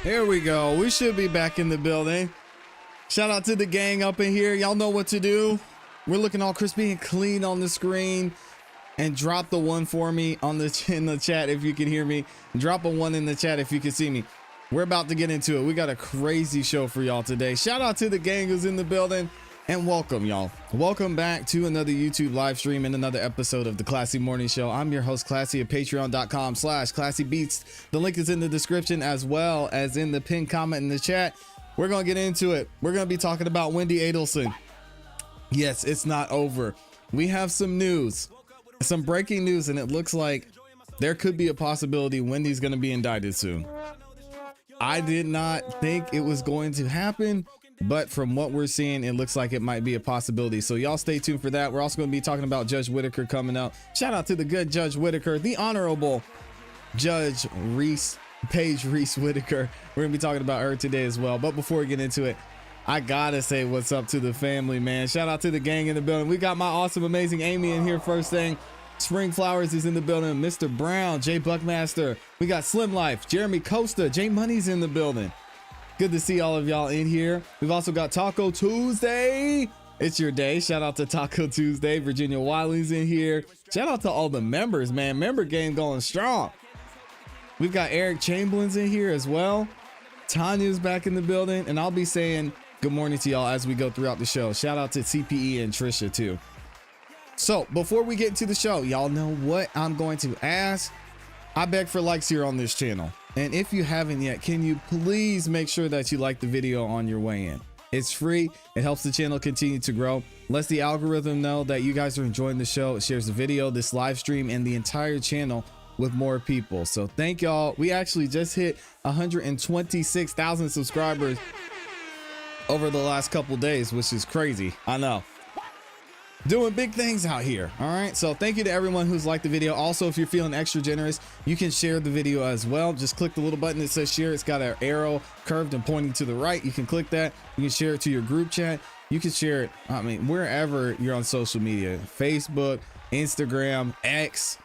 Here we go. We should be back in the building. Shout out to the gang up in here. Y'all know what to do. We're looking all crispy and clean on the screen. And drop the one for me on in the chat if you can hear me. Drop a one in the chat if you can see me. We're about to get into it. We got a crazy show for y'all today. Shout out to the gang who's in the building. And welcome, y'all. Welcome back to another YouTube live stream and another episode of the ClassE Morning Show. I'm your host, ClassE, at patreon.com/ClassEbeats. The link is in the description as well as in the pinned comment in the chat. We're going to get into it. We're going to be talking about Wendy Adelson. Yes, it's not over. We have some news, some breaking news, and it looks like there could be a possibility Wendy's going to be indicted soon. I did not think it was going to happen, but from what we're seeing, it looks like it might be a possibility. So y'all stay tuned for that. We're also going to be talking about Judge Whitaker coming up. Shout out to the good Judge Whitaker, the Honorable Judge Paige Reese Whitaker. We're going to be talking about her today as well. But before we get into it, I gotta say what's up to the family, man. Shout out to the gang in the building. We got my awesome, amazing Amy in here first thing. Spring Flowers is in the building. Mr. Brown, Jay Buckmaster. We got Slim Life, Jeremy Costa, Jay Money's in the building. Good to see all of y'all in here. We've also got Taco Tuesday. It's your day. Shout out to Taco Tuesday. Virginia Wiley's in here. Shout out to all the members, man. Member game going strong. We've got Eric Chamberlain's in here as well. Tanya's back in the building, and I'll be saying good morning to y'all as we go throughout the show. Shout out to CPE and Trisha too. So before we get into the show, y'all know what I'm going to ask. I beg for likes here on this channel. And if you haven't yet, can you please make sure that you like the video on your way in? It's free. It helps the channel continue to grow. Lets the algorithm know that you guys are enjoying the show. It shares the video, this live stream, and the entire channel with more people. So thank y'all. We actually just hit 126,000 subscribers over the last couple days, which is crazy. I know. Doing big things out here. All right, so thank you to everyone who's liked the video. Also, if you're feeling extra generous, you can share the video as well. Just click the little button that says share. It's got an arrow curved and pointing to the right. You can click that. You can share it to your group chat. You can share it, I mean, wherever you're on social media, Facebook, Instagram, X.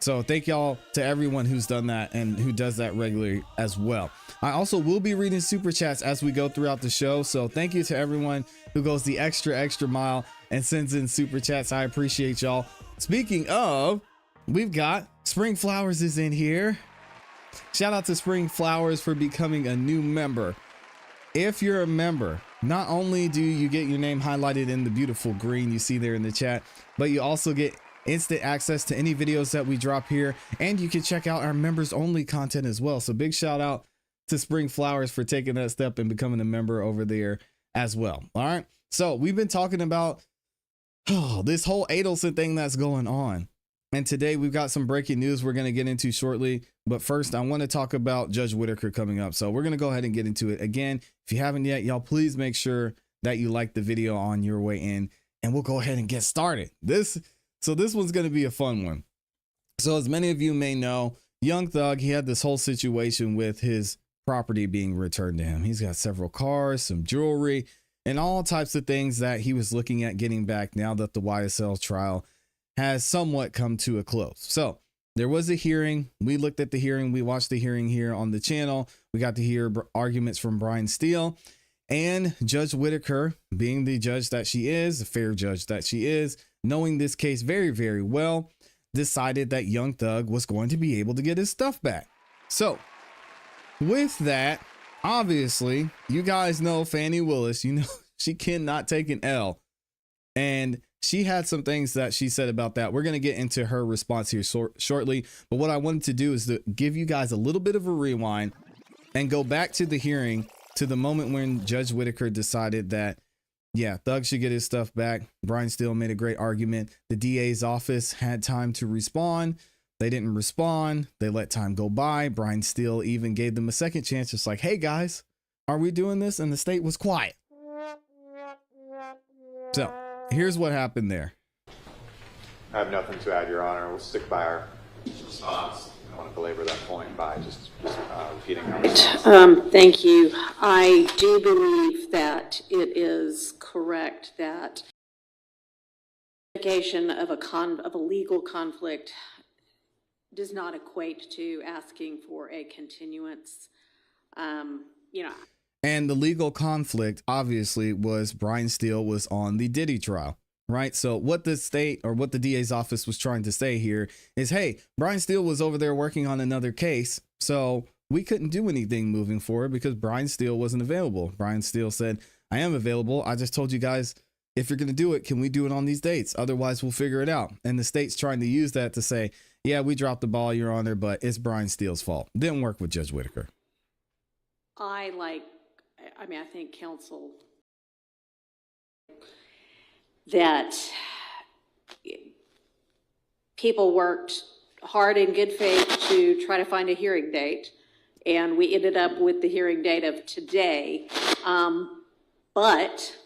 So thank y'all to everyone who's done that and who does that regularly as well. I also will be reading super chats as we go throughout the show. So thank you to everyone who goes the extra mile and sends in super chats. I appreciate y'all. Speaking of, we've got Spring Flowers is in here. Shout out to Spring Flowers for becoming a new member. If you're a member, not only do you get your name highlighted in the beautiful green you see there in the chat, but you also get instant access to any videos that we drop here, and you can check out our members only content as well. So big shout out to Spring Flowers for taking that step and becoming a member over there as well. All right, so we've been talking about this whole Adelson thing that's going on, and today we've got some breaking news we're going to get into shortly. But first, I want to talk about Judge Whitaker coming up, so we're going to go ahead and get into it. Again, if you haven't yet, y'all please make sure that you like the video on your way in, and we'll go ahead and get started. So this one's going to be a fun one. So as many of you may know, Young Thug, he had this whole situation with his property being returned to him. He's got several cars, some jewelry, and all types of things that he was looking at getting back now that the YSL trial has somewhat come to a close. So there was a hearing. We looked at the hearing. We watched the hearing here on the channel. We got to hear arguments from Brian Steele, and Judge Whitaker, being the judge that she is, the fair judge that she is, knowing this case very, very well, decided that Young Thug was going to be able to get his stuff back. So with that, obviously, you guys know Fannie Willis, you know, she cannot take an L. And she had some things that she said about that. We're going to get into her response here shortly. But what I wanted to do is to give you guys a little bit of a rewind and go back to the hearing, to the moment when Judge Whitaker decided that, yeah, Thug should get his stuff back. Brian Steele made a great argument. The DA's office had time to respond. They didn't respond. They let time go by. Brian Steele even gave them a second chance. Just like, hey guys, are we doing this? And the state was quiet. So here's what happened there. I have nothing to add, Your Honor. We'll stick by our response. I don't want to belabor that point by just repeating our response. Thank you. I do believe that it is correct that litigation of a legal conflict does not equate to asking for a continuance. You know, And the legal conflict obviously was Brian Steele was on the Diddy trial, right? So what the state or what the DA's office was trying to say here is, hey, Brian Steele was over there working on another case. So we couldn't do anything moving forward because Brian Steele wasn't available. Brian Steele said, I am available. I just told you guys, if you're going to do it, can we do it on these dates? Otherwise, we'll figure it out. And the state's trying to use that to say, yeah, we dropped the ball, Your Honor, but it's Brian Steele's fault. Didn't work with Judge Whitaker. I think counsel that people worked hard in good faith to try to find a hearing date, and we ended up with the hearing date of today. But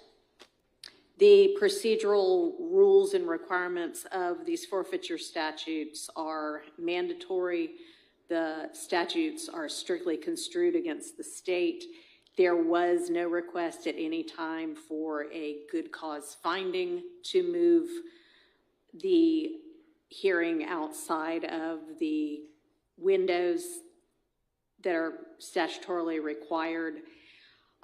the procedural rules and requirements of these forfeiture statutes are mandatory. The statutes are strictly construed against the state. There was no request at any time for a good cause finding to move the hearing outside of the windows that are statutorily required.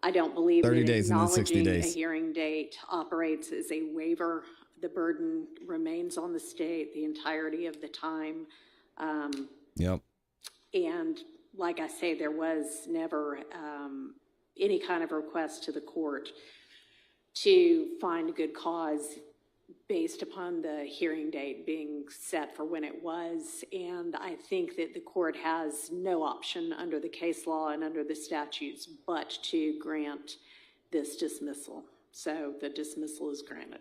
I don't believe 30 that days and then 60 acknowledging days. a hearing date operates as a waiver. The burden remains on the state the entirety of the time. Yep. And like I say, there was never any kind of request to the court to find a good cause based upon the hearing date being set for when it was. And I think that the court has no option under the case law and under the statutes but to grant this dismissal. So the dismissal is granted.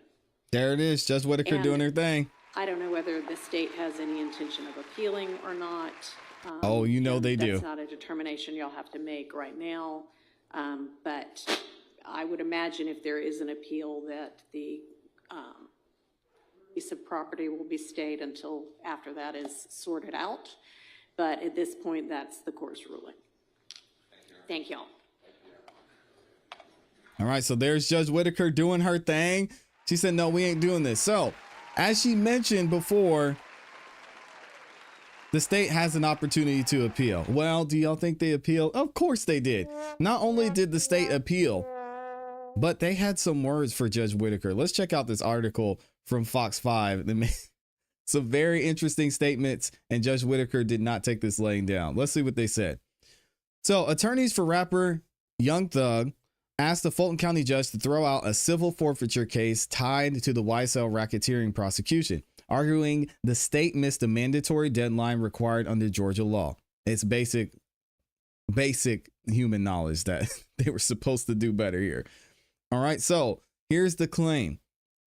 There it is. Judge Whitaker And doing her thing. I don't know whether the state has any intention of appealing or not. Oh, you know and they do. That's not a determination y'all have to make right now. But I would imagine if there is an appeal that the piece of property will be stayed until after that is sorted out. But at this point, that's the court's ruling. Thank y'all. All right, so there's Judge Whitaker doing her thing. She said, no, we ain't doing this. So, as she mentioned before, the state has an opportunity to appeal. Well, do y'all think they appealed? Of course they did. Not only did the state appeal, but they had some words for Judge Whitaker. Let's check out this article from Fox 5. They made some very interesting statements, and Judge Whitaker did not take this laying down. Let's see what they said. So, attorneys for rapper Young Thug asked the Fulton County judge to throw out a civil forfeiture case tied to the YSL racketeering prosecution, arguing the state missed a mandatory deadline required under Georgia law. It's basic human knowledge that they were supposed to do better here. All right, so here's the claim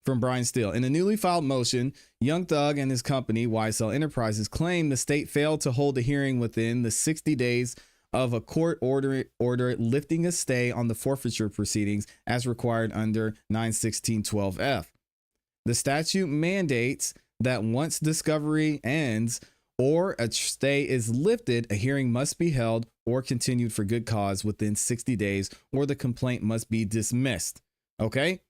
from Brian Steele. In a newly filed motion, Young Thug and his company, YSL Enterprises, claim the state failed to hold a hearing within the 60 days of a court order lifting a stay on the forfeiture proceedings as required under 91612F. The statute mandates that once discovery ends or a stay is lifted, a hearing must be held or continued for good cause within 60 days, or the complaint must be dismissed. Okay?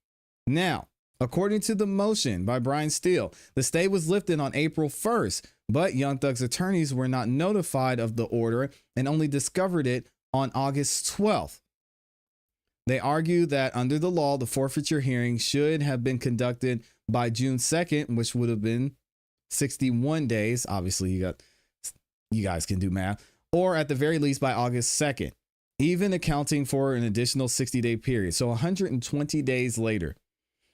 Now, according to the motion by Brian Steele, the stay was lifted on April 1st, but Young Thug's attorneys were not notified of the order and only discovered it on August 12th. They argue that under the law, the forfeiture hearing should have been conducted by June 2nd, which would have been 61 days. Obviously, you guys can do math, or at the very least by August 2nd, even accounting for an additional 60-day period. So 120 days later,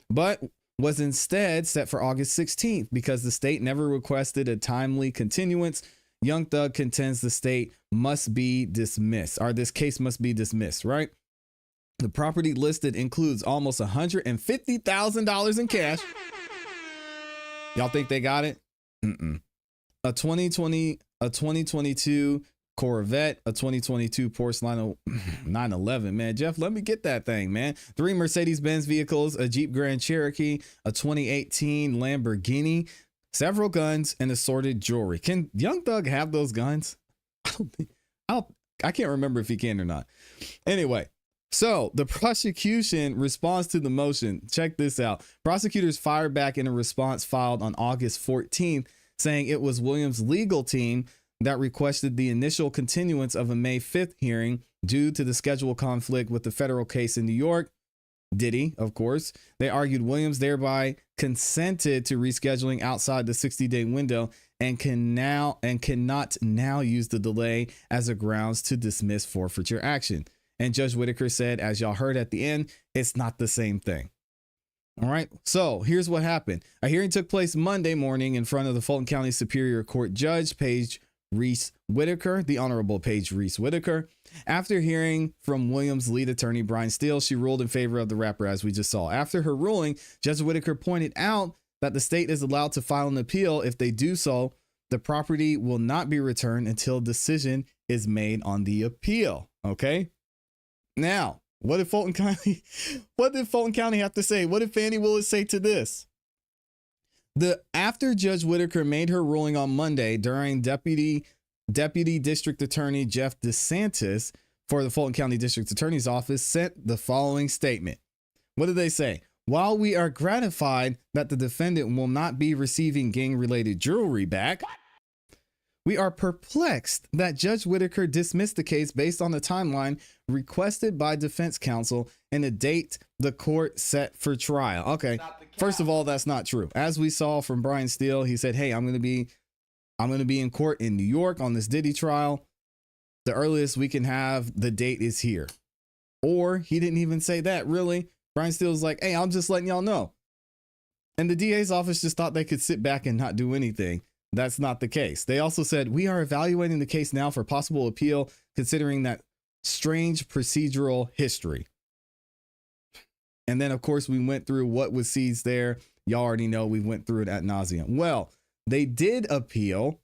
but was instead set for August 16th because the state never requested a timely continuance. Young Thug contends the state must be dismissed, or this case must be dismissed, right? The property listed includes almost $150,000 in cash. Y'all think they got it? A 2022 Corvette, a 2022 Porsche 911. Man, Jeff, let me get that thing, man. 3 Mercedes-Benz vehicles, a Jeep Grand Cherokee, a 2018 Lamborghini, several guns, and assorted jewelry. Can Young Thug have those guns? I can't remember if he can or not. Anyway, so the prosecution responds to the motion. Check this out. Prosecutors fired back in a response filed on August 14th, saying it was Williams' legal team that requested the initial continuance of a May 5th hearing due to the schedule conflict with the federal case in New York. Diddy, of course. They argued Williams thereby consented to rescheduling outside the 60-day window and cannot now use the delay as a grounds to dismiss forfeiture action. And Judge Whitaker said, as y'all heard at the end, it's not the same thing. All right. So here's what happened. A hearing took place Monday morning in front of the Fulton County Superior Court Judge Paige Reese Whitaker, the Honorable Paige Reese Whitaker. After hearing from Williams' lead attorney, Brian Steele, she ruled in favor of the rapper, as we just saw. After her ruling, Judge Whitaker pointed out that the state is allowed to file an appeal. If they do so, the property will not be returned until decision is made on the appeal. Okay. Now, what did Fulton County have to say? What did Fannie Willis say to this? After Judge Whitaker made her ruling on Monday during Deputy District Attorney Jeff DeSantis for the Fulton County District Attorney's Office sent the following statement. What did they say? While we are gratified that the defendant will not be receiving gang-related jewelry back, we are perplexed that Judge Whitaker dismissed the case based on the timeline requested by defense counsel and a date the court set for trial. Okay, first of all, that's not true. As we saw from Brian Steele, he said, hey, I'm going to be in court in New York on this Diddy trial. The earliest we can have the date is here. Or he didn't even say that, really. Brian Steele's like, hey, I'm just letting y'all know. And the DA's office just thought they could sit back and not do anything. That's not the case. They also said, we are evaluating the case now for possible appeal, considering that strange procedural history. And then, of course, we went through what was seized there. Y'all already know we went through it ad nauseum. Well, they did appeal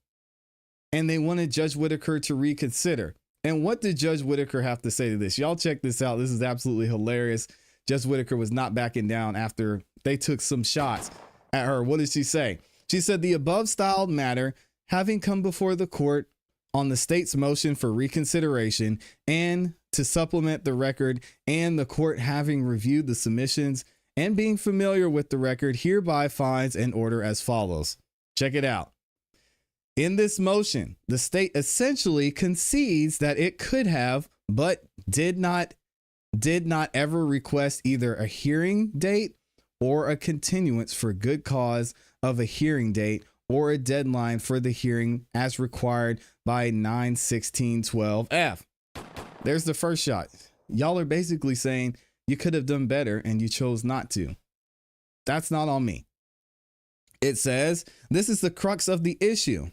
and they wanted Judge Whitaker to reconsider. And what did Judge Whitaker have to say to this? Y'all check this out. This is absolutely hilarious. Judge Whitaker was not backing down after they took some shots at her. What did she say? She said the above styled matter, having come before the court on the state's motion for reconsideration and to supplement the record, and the court having reviewed the submissions and being familiar with the record, hereby finds an order as follows. Check it out. In this motion, the state essentially concedes that it could have, but did not ever request either a hearing date or a continuance for good cause of a hearing date or a deadline for the hearing as required by 91612F. There's the first shot. Y'all are basically saying you could have done better and you chose not to. That's not on me. It says this is the crux of the issue.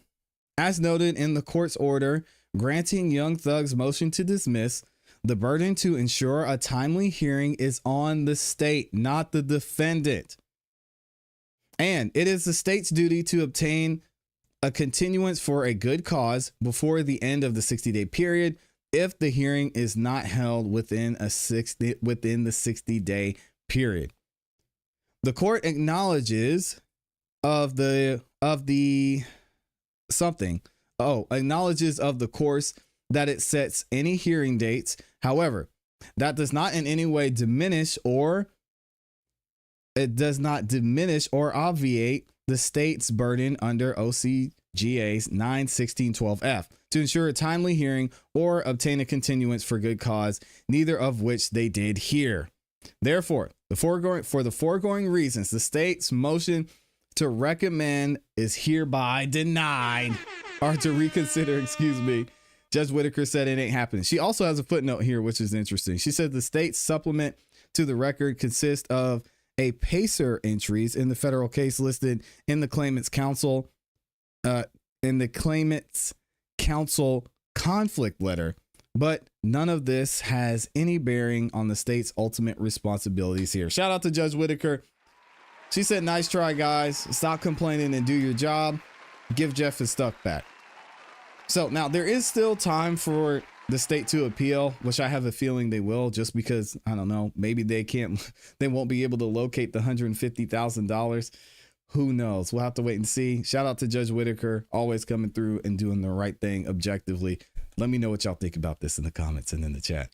As noted in the court's order granting Young Thug's motion to dismiss, the burden to ensure a timely hearing is on the state, not the defendant. And it is the state's duty to obtain a continuance for a good cause before the end of the 60-day period if the hearing is not held within the 60-day period. The court acknowledges acknowledges of the course that it sets any hearing dates. However, that does not in any way diminish or obviate the state's burden under OCGA's 91612F to ensure a timely hearing or obtain a continuance for good cause, neither of which they did here. Therefore, for the foregoing reasons, the state's motion to recommend is hereby denied, or to reconsider, Judge Whitaker said it ain't happening. She also has a footnote here, which is interesting. She said the state's supplement to the record consists of a PACER entries in the federal case listed in the claimant's counsel, conflict letter, but none of this has any bearing on the state's ultimate responsibilities here. Shout out to Judge Whitaker. She said, nice try, guys. Stop complaining and do your job. Give Jeff his stuff back. So now there is still time for the state to appeal, which I have a feeling they will, just because, I don't know, maybe they won't be able to locate the $150,000. Who knows? We'll have to wait and see. Shout out to Judge Whitaker, always coming through and doing the right thing objectively. Let me know what y'all think about this in the comments and in the chat.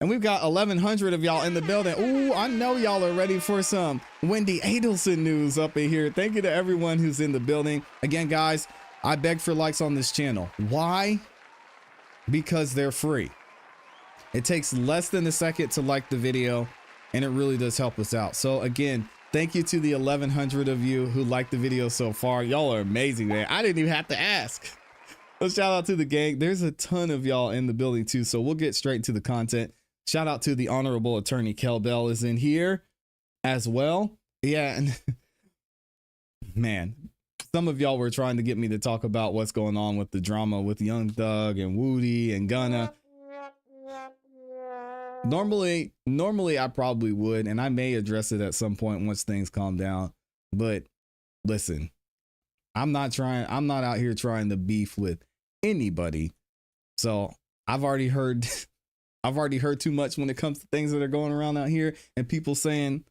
And we've got 1,100 of y'all in the building. Ooh, I know y'all are ready for some Wendy Adelson news up in here. Thank you to everyone who's in the building. Again, guys, I beg for likes on this channel. Why? Because they're free. It takes less than a second to like the video, and it really does help us out. So again, thank you to the 1,100 of you who liked the video so far. Y'all are amazing, man. I didn't even have to ask. Well, shout out to the gang. There's a ton of y'all in the building too, so we'll get straight to the content. Shout out to the Honorable Attorney Kel Bell is in here as well. Yeah, and man, some of y'all were trying to get me to talk about what's going on with the drama with Young Thug and Woody and Gunna. Normally I probably would, and I may address it at some point once things calm down. But listen, I'm not out here trying to beef with anybody. So I've already heard too much when it comes to things that are going around out here and people saying,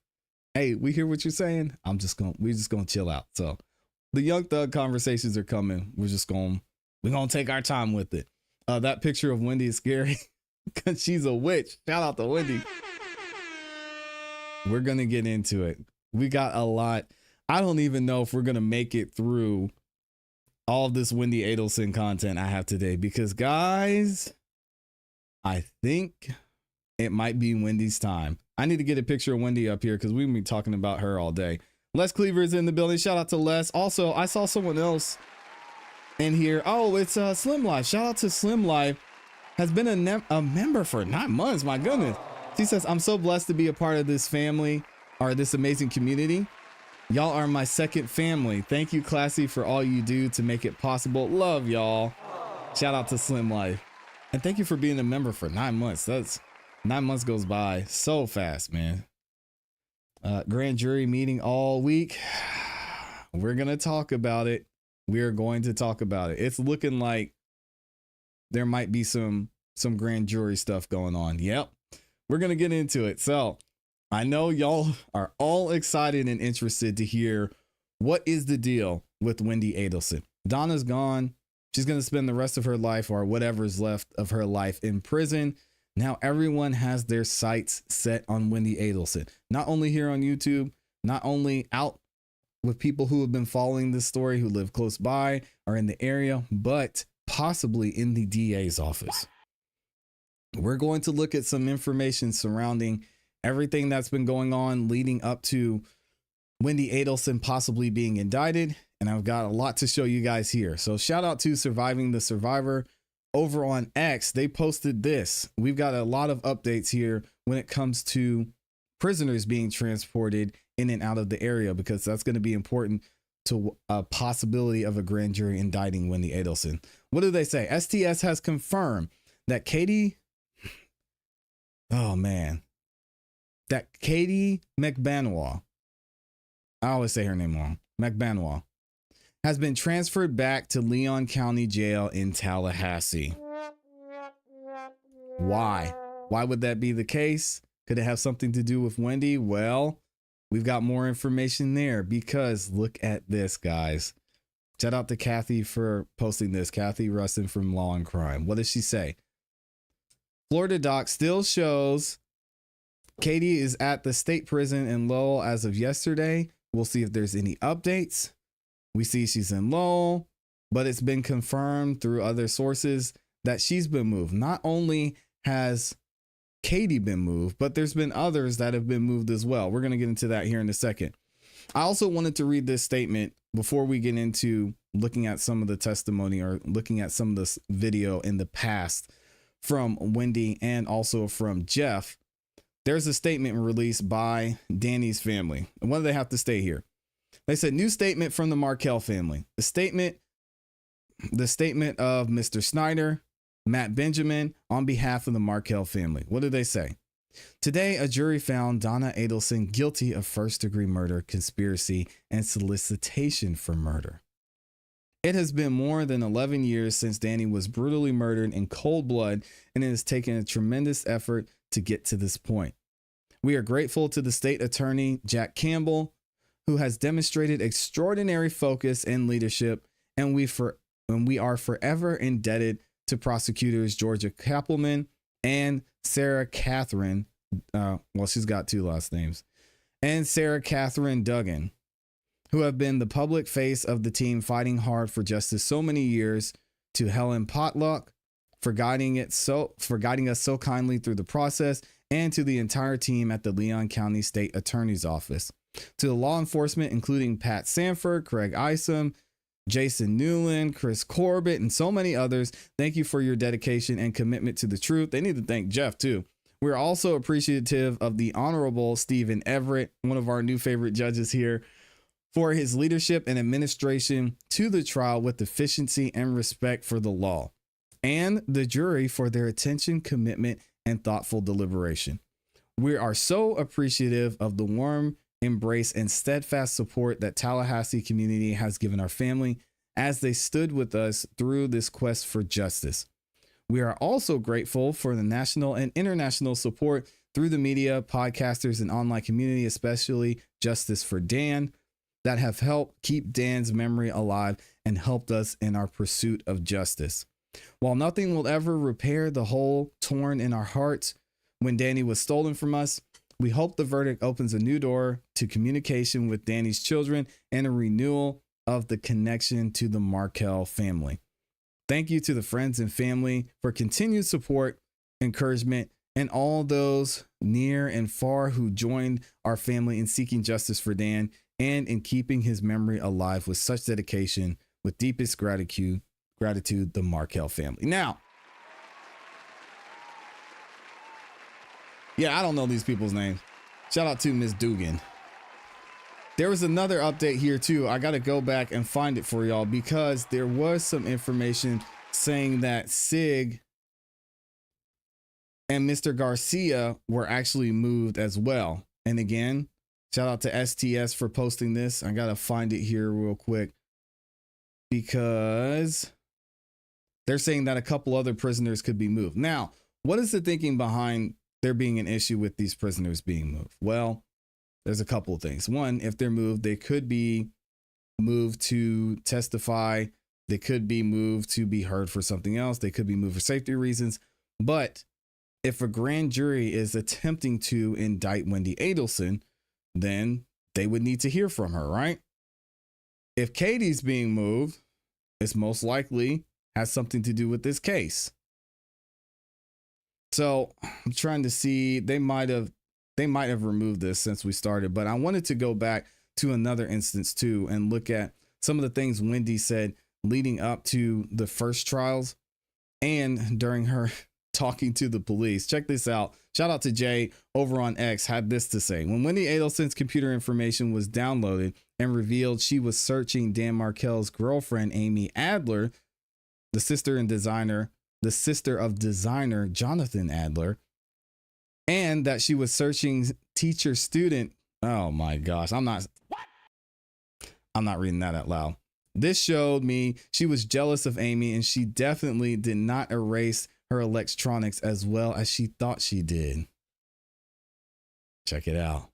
hey, we hear what you're saying. We're just gonna chill out. So the Young Thug conversations are coming. We're gonna take our time with it. That picture of Wendy is scary because she's a witch. Shout out to Wendy. We're gonna get into it. We got a lot. I don't even know if we're gonna make it through all of this Wendy Adelson content I have today, because guys, I think it might be Wendy's time. I need to get a picture of Wendy up here because we've been talking about her all day. Les Cleaver is in the building. Shout out to Les. Also, I saw someone else in here. Oh, it's Slim Life. Shout out to Slim Life. Has been a member for 9 months. My goodness. She says, I'm so blessed to be a part of this family, or this amazing community. Y'all are my second family. Thank you, ClassE, for all you do to make it possible. Love y'all. Shout out to Slim Life. And thank you for being a member for 9 months. That's 9 months goes by so fast, man. Grand jury meeting all week. We're going to talk about it. We're going to talk about it. It's looking like there might be some grand jury stuff going on. Yep. We're going to get into it. So I know y'all are all excited and interested to hear what is the deal with Wendy Adelson. Donna's gone. She's going to spend the rest of her life, or whatever's left of her life, in prison. Now everyone has their sights set on Wendy Adelson, not only here on YouTube, not only out with people who have been following this story, who live close by or in the area, but possibly in the DA's office. We're going to look at some information surrounding everything that's been going on leading up to Wendy Adelson possibly being indicted. And I've got a lot to show you guys here. So shout out to Surviving the Survivor over on X. They posted this. We've got a lot of updates here when it comes to prisoners being transported in and out of the area, because that's going to be important to a possibility of a grand jury indicting Wendy Adelson. What do they say? STS has confirmed that Katie McBanois, I always say her name wrong, McBanois, has been transferred back to Leon County Jail in Tallahassee. Why? Why would that be the case? Could it have something to do with Wendy? Well, we've got more information there, because look at this, guys. Shout out to Kathy for posting this. Kathy Rustin from Law and Crime. What does she say? Florida doc still shows Katie is at the state prison in Lowell as of yesterday. We'll see if there's any updates. We see she's in Lowell, but it's been confirmed through other sources that she's been moved. Not only has Katie been moved, but there's been others that have been moved as well. We're going to get into that here in a second. I also wanted to read this statement before we get into looking at some of the testimony or looking at some of this video in the past from Wendy and also from Jeff. There's a statement released by Danny's family. And what do they have to stay here? They said, new statement from the Markell family. The statement of Mr. Snyder, Matt Benjamin, on behalf of the Markell family. What did they say? Today, a jury found Donna Adelson guilty of first-degree murder, conspiracy, and solicitation for murder. It has been more than 11 years since Danny was brutally murdered in cold blood, and it has taken a tremendous effort to get to this point. We are grateful to the state attorney, Jack Campbell, who has demonstrated extraordinary focus and leadership, and we are forever indebted to prosecutors Georgia Cappleman and Sarah Catherine, she's got two last names, and Sarah Catherine Duggan, who have been the public face of the team fighting hard for justice so many years, to Helen Potluck for guiding us so kindly through the process, and to the entire team at the Leon County State Attorney's Office. To the law enforcement, including Pat Sanford, Craig Isom, Jason Newland, Chris Corbett, and so many others, thank you for your dedication and commitment to the truth. They need to thank Jeff too. We're also appreciative of the Honorable Stephen Everett, one of our new favorite judges here, for his leadership and administration to the trial with efficiency and respect for the law, and the jury for their attention, commitment, and thoughtful deliberation. We are so appreciative of the warm embrace and steadfast support that Tallahassee community has given our family as they stood with us through this quest for justice. We are also grateful for the national and international support through the media, podcasters, and online community, especially Justice for Dan, that have helped keep Dan's memory alive and helped us in our pursuit of justice. While nothing will ever repair the hole torn in our hearts when Danny was stolen from us, we hope the verdict opens a new door to communication with Danny's children and a renewal of the connection to the Markell family. Thank you to the friends and family for continued support, encouragement, and all those near and far who joined our family in seeking justice for Dan and in keeping his memory alive with such dedication. With deepest gratitude, the Markell family. Now, yeah, I don't know these people's names. Shout out to Ms. Dugan. There was another update here too. I got to go back and find it for y'all because there was some information saying that Sig and Mr. Garcia were actually moved as well. And again, shout out to STS for posting this. I got to find it here real quick because they're saying that a couple other prisoners could be moved. Now, what is the thinking behind there being an issue with these prisoners being moved? Well, there's a couple of things. One, if they're moved, they could be moved to testify. They could be moved to be heard for something else. They could be moved for safety reasons. But if a grand jury is attempting to indict Wendy Adelson, then they would need to hear from her, right? If Katie's being moved, it's most likely has something to do with this case. So I'm trying to see, they might have removed this since we started, but I wanted to go back to another instance too and look at some of the things Wendy said leading up to the first trials and during her talking to the police. Check this out. Shout out to Jay over on X had this to say. When Wendy Adelson's computer information was downloaded and revealed she was searching Dan Markell's girlfriend, Amy Adler, the sister of designer Jonathan Adler, and that she was searching teacher student. Oh my gosh. I'm not reading that out loud. This showed me she was jealous of Amy and she definitely did not erase her electronics as well as she thought she did. Check it out.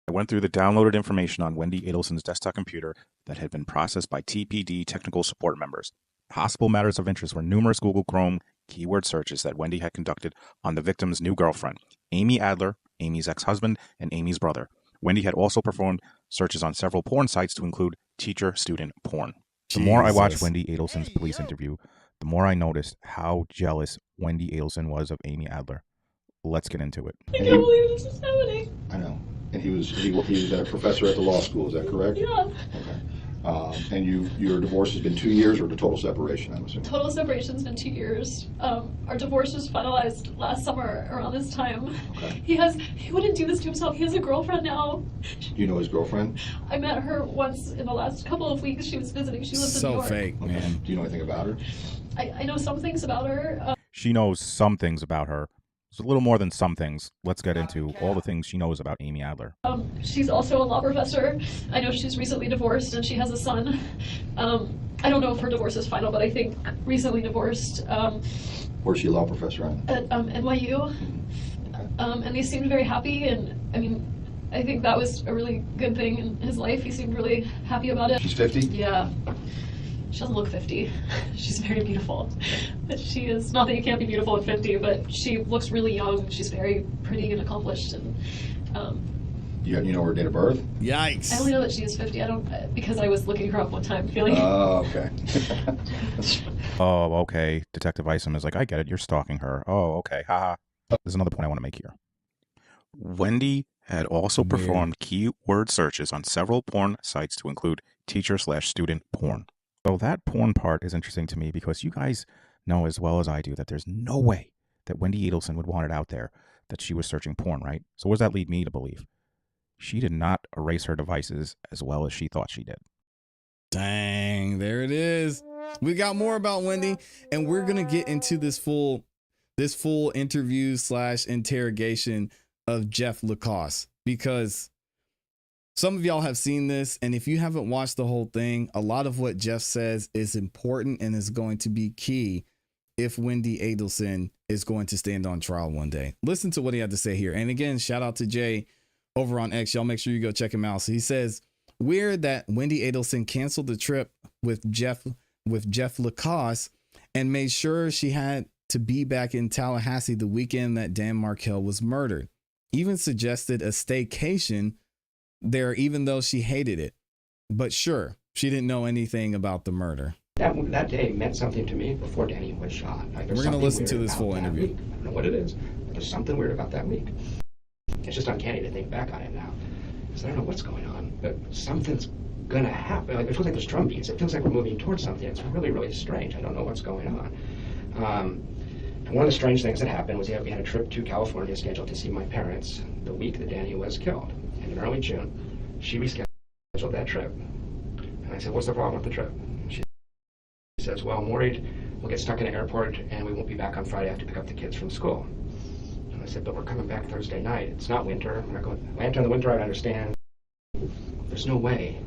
I went through the downloaded information on Wendy Adelson's desktop computer that had been processed by TPD technical support members. Possible matters of interest were numerous Google Chrome keyword searches that Wendy had conducted on the victim's new girlfriend, Amy Adler, Amy's ex-husband, and Amy's brother. Wendy had also performed searches on several porn sites to include teacher-student porn. The more I watched Wendy Adelson's police interview, the more I noticed how jealous Wendy Adelson was of Amy Adler. Let's get into it. I can't believe this is happening. I know. And he was a professor at the law school, is that correct? Yeah. Okay. And your divorce has been 2 years or the total separation, I'm assuming? Total separation's been 2 years. Our divorce was finalized last summer around this time. Okay. He wouldn't do this to himself. He has a girlfriend now. Do you know his girlfriend? I met her once in the last couple of weeks. She was visiting. She lives in New York. So fake, man. Okay. Do you know anything about her? I know some things about her. She knows some things about her. It's a little more than some things. Let's get into all the things she knows about Amy Adler. She's also a law professor. I know she's recently divorced and she has a son. I don't know if her divorce is final, but I think recently divorced. Where's she a law professor at? At NYU. And they seemed very happy, and I mean, I think that was a really good thing in his life. He seemed really happy about it. She's 50? Yeah. She doesn't look 50. She's very beautiful. But she is, not that you can't be beautiful at 50, but she looks really young. She's very pretty and accomplished, and You know her date of birth? Yikes. I only know that she is 50. I don't, because I was looking her up one time, feeling. Oh, okay. Oh, okay. Detective Isom is like, I get it. You're stalking her. Oh, okay. Haha. There's another point I want to make here. Wendy had also Weird. performed keyword searches on several porn sites to include teacher/student porn. So that porn part is interesting to me because you guys know as well as I do that there's no way that Wendy Adelson would want it out there that she was searching porn, right? So what does that lead me to believe? She did not erase her devices as well as she thought she did. Dang, there it is. We got more about Wendy, and we're gonna get into this full interview / interrogation of Jeff Lacasse, because some of y'all have seen this, and if you haven't watched the whole thing, a lot of what Jeff says is important and is going to be key if Wendy Adelson is going to stand on trial one day. Listen to what he had to say here. And again, shout out to Jay over on X. Y'all make sure you go check him out. So he says, weird that Wendy Adelson canceled the trip with Jeff Lacasse and made sure she had to be back in Tallahassee the weekend that Dan Markel was murdered. Even suggested a staycation there, even though she hated it. But sure, she didn't know anything about the murder. That day meant something to me before Danny was shot. Like, We're going to listen to this full interview. Week. I don't know what it is, but there's something weird about that week. It's just uncanny to think back on it now. Because I don't know what's going on, but something's going to happen. Like, it feels like there's drum beats. It feels like we're moving towards something. It's really, really strange. I don't know what's going on. And one of the strange things that happened was we had a trip to California scheduled to see my parents the week that Danny was killed. And in early June, she rescheduled that trip. And I said, what's the problem with the trip? She says, well, I'm worried we'll get stuck in an airport and we won't be back on Friday. I have to pick up the kids from school. And I said, but we're coming back Thursday night. It's not winter. We're not going. I enter the winter. I understand. There's no way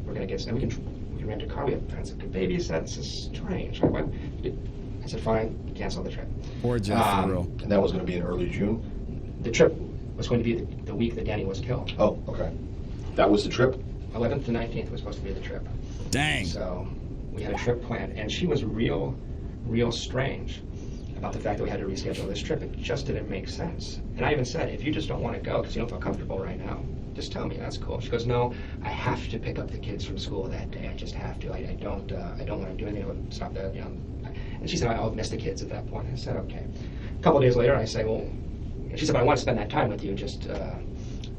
we're going to get. And we can rent a car. We have friends that could babysit. This is strange. I said, fine, cancel the trip. Poor Jeff, for real. And that was going to be in early June? The trip was going to be the week that Danny was killed. Oh, okay. That was the trip? 11th to 19th was supposed to be the trip. Dang. So we had a trip planned, and she was real strange about the fact that we had to reschedule this trip. It just didn't make sense. And I even said, if you just don't want to go because you don't feel comfortable right now, just tell me. That's cool. She goes, no, I have to pick up the kids from school that day. I just have to. I don't want to do anything that would stop that. And she said, I'll miss the kids at that point. I said, okay. A couple of days later, I say, well, she said, but I want to spend that time with you.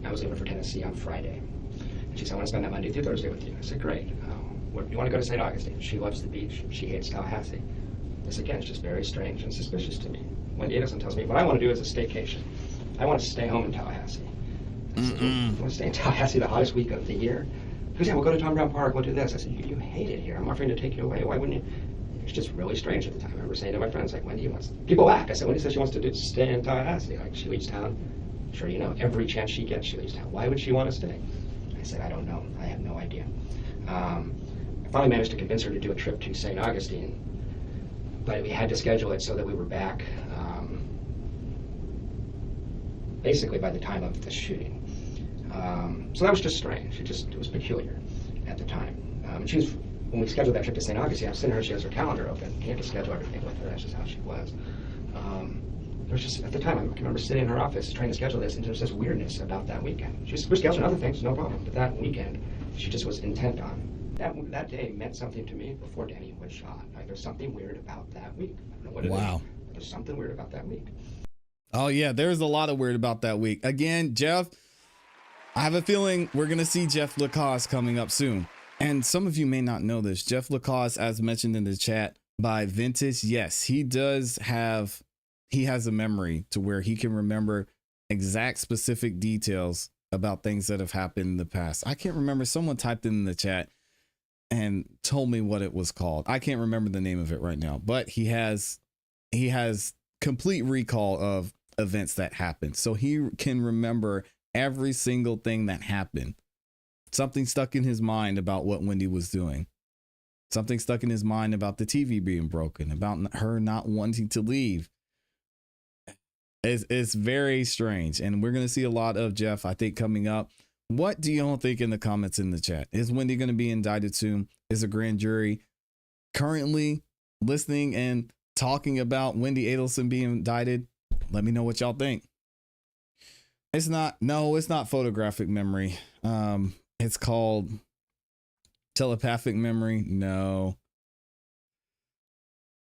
I was leaving for Tennessee on Friday. And she said, I want to spend that Monday through Thursday with you. I said, great. You want to go to St. Augustine? She loves the beach. She hates Tallahassee. This, again, is just very strange and suspicious to me. Wendy Adelson tells me, what I want to do is a staycation. I want to stay home in Tallahassee. I said, well, you want to stay in Tallahassee the hottest week of the year? She goes, yeah, we'll go to Tom Brown Park. We'll do this. I said, you hate it here. I'm offering to take you away. Why wouldn't you? It's just really strange at the time. I remember saying to my friends, like, Wendy wants... People laughed. I said, Wendy says she wants to stay in Tallahassee. Like, she leaves town. Sure, you know, every chance she gets, she leaves town. Why would she want to stay? I said, I don't know. I have no idea. I finally managed to convince her to do a trip to St. Augustine, but we had to schedule it so that we were back basically by the time of the shooting. So that was just strange. It was peculiar at the time. And she was, when we scheduled that trip to St. Augustine, I was sitting her, she has her calendar open. You had to schedule everything with her. That's just how she was. There was just, at the time, I can remember sitting in her office trying to schedule this, and there was this weirdness about that weekend. We're scheduling other things, no problem, but that weekend, she just was intent on. That day meant something to me before Danny was shot. Like, there's something weird about that week. I don't know what it is. Wow. But there's something weird about that week. Oh, yeah, there's a lot of weird about that week. Again, Jeff, I have a feeling we're going to see Jeff Lacasse coming up soon. And some of you may not know this. Jeff Lacasse, as mentioned in the chat by Vintage, yes, he has a memory to where he can remember exact specific details about things that have happened in the past. I can't remember. Someone typed in the chat and told me what it was called. I can't remember the name of it right now, but he has complete recall of events that happened. So he can remember every single thing that happened. Something stuck in his mind about what Wendy was doing. Something stuck in his mind about the TV being broken, about her not wanting to leave. It's very strange. And we're going to see a lot of Jeff, I think, coming up. What do y'all think in the comments in the chat? Is Wendy going to be indicted soon? Is a grand jury currently listening and talking about Wendy Adelson being indicted? Let me know what y'all think. It's not. No, it's not photographic memory. It's called telepathic memory. No.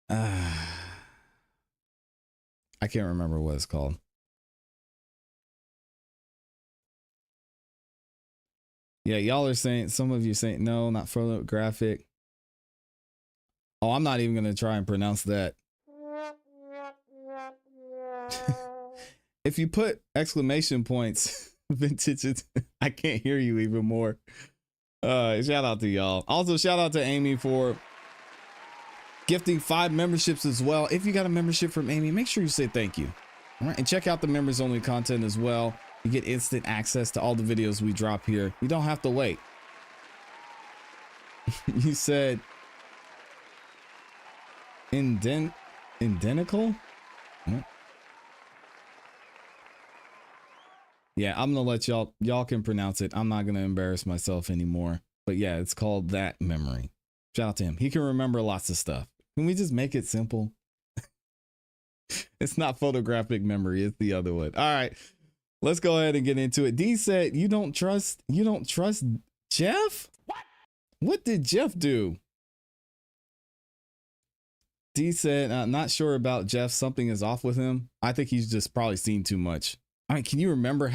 I can't remember what it's called. Yeah, y'all are saying, some of you saying, no, not photographic. Oh, I'm not even going to try and pronounce that. If you put exclamation points, vintage, I can't hear you even more. Shout out to y'all. Also, shout out to Amy for gifting 5 memberships as well. If you got a membership from Amy, make sure you say thank you. All right, and check out the members only content as well. You get instant access to all the videos we drop here. You don't have to wait. You said identical? What? Yeah, I'm gonna let y'all can pronounce it. I'm not gonna embarrass myself anymore. But yeah, it's called that memory. Shout out to him. He can remember lots of stuff. Can we just make it simple? It's not photographic memory, it's the other one. All right, let's go ahead and get into it. D said, you don't trust Jeff? What did Jeff do? D said, not sure about Jeff. Something is off with him. I think he's just probably seen too much. I mean, can you imagine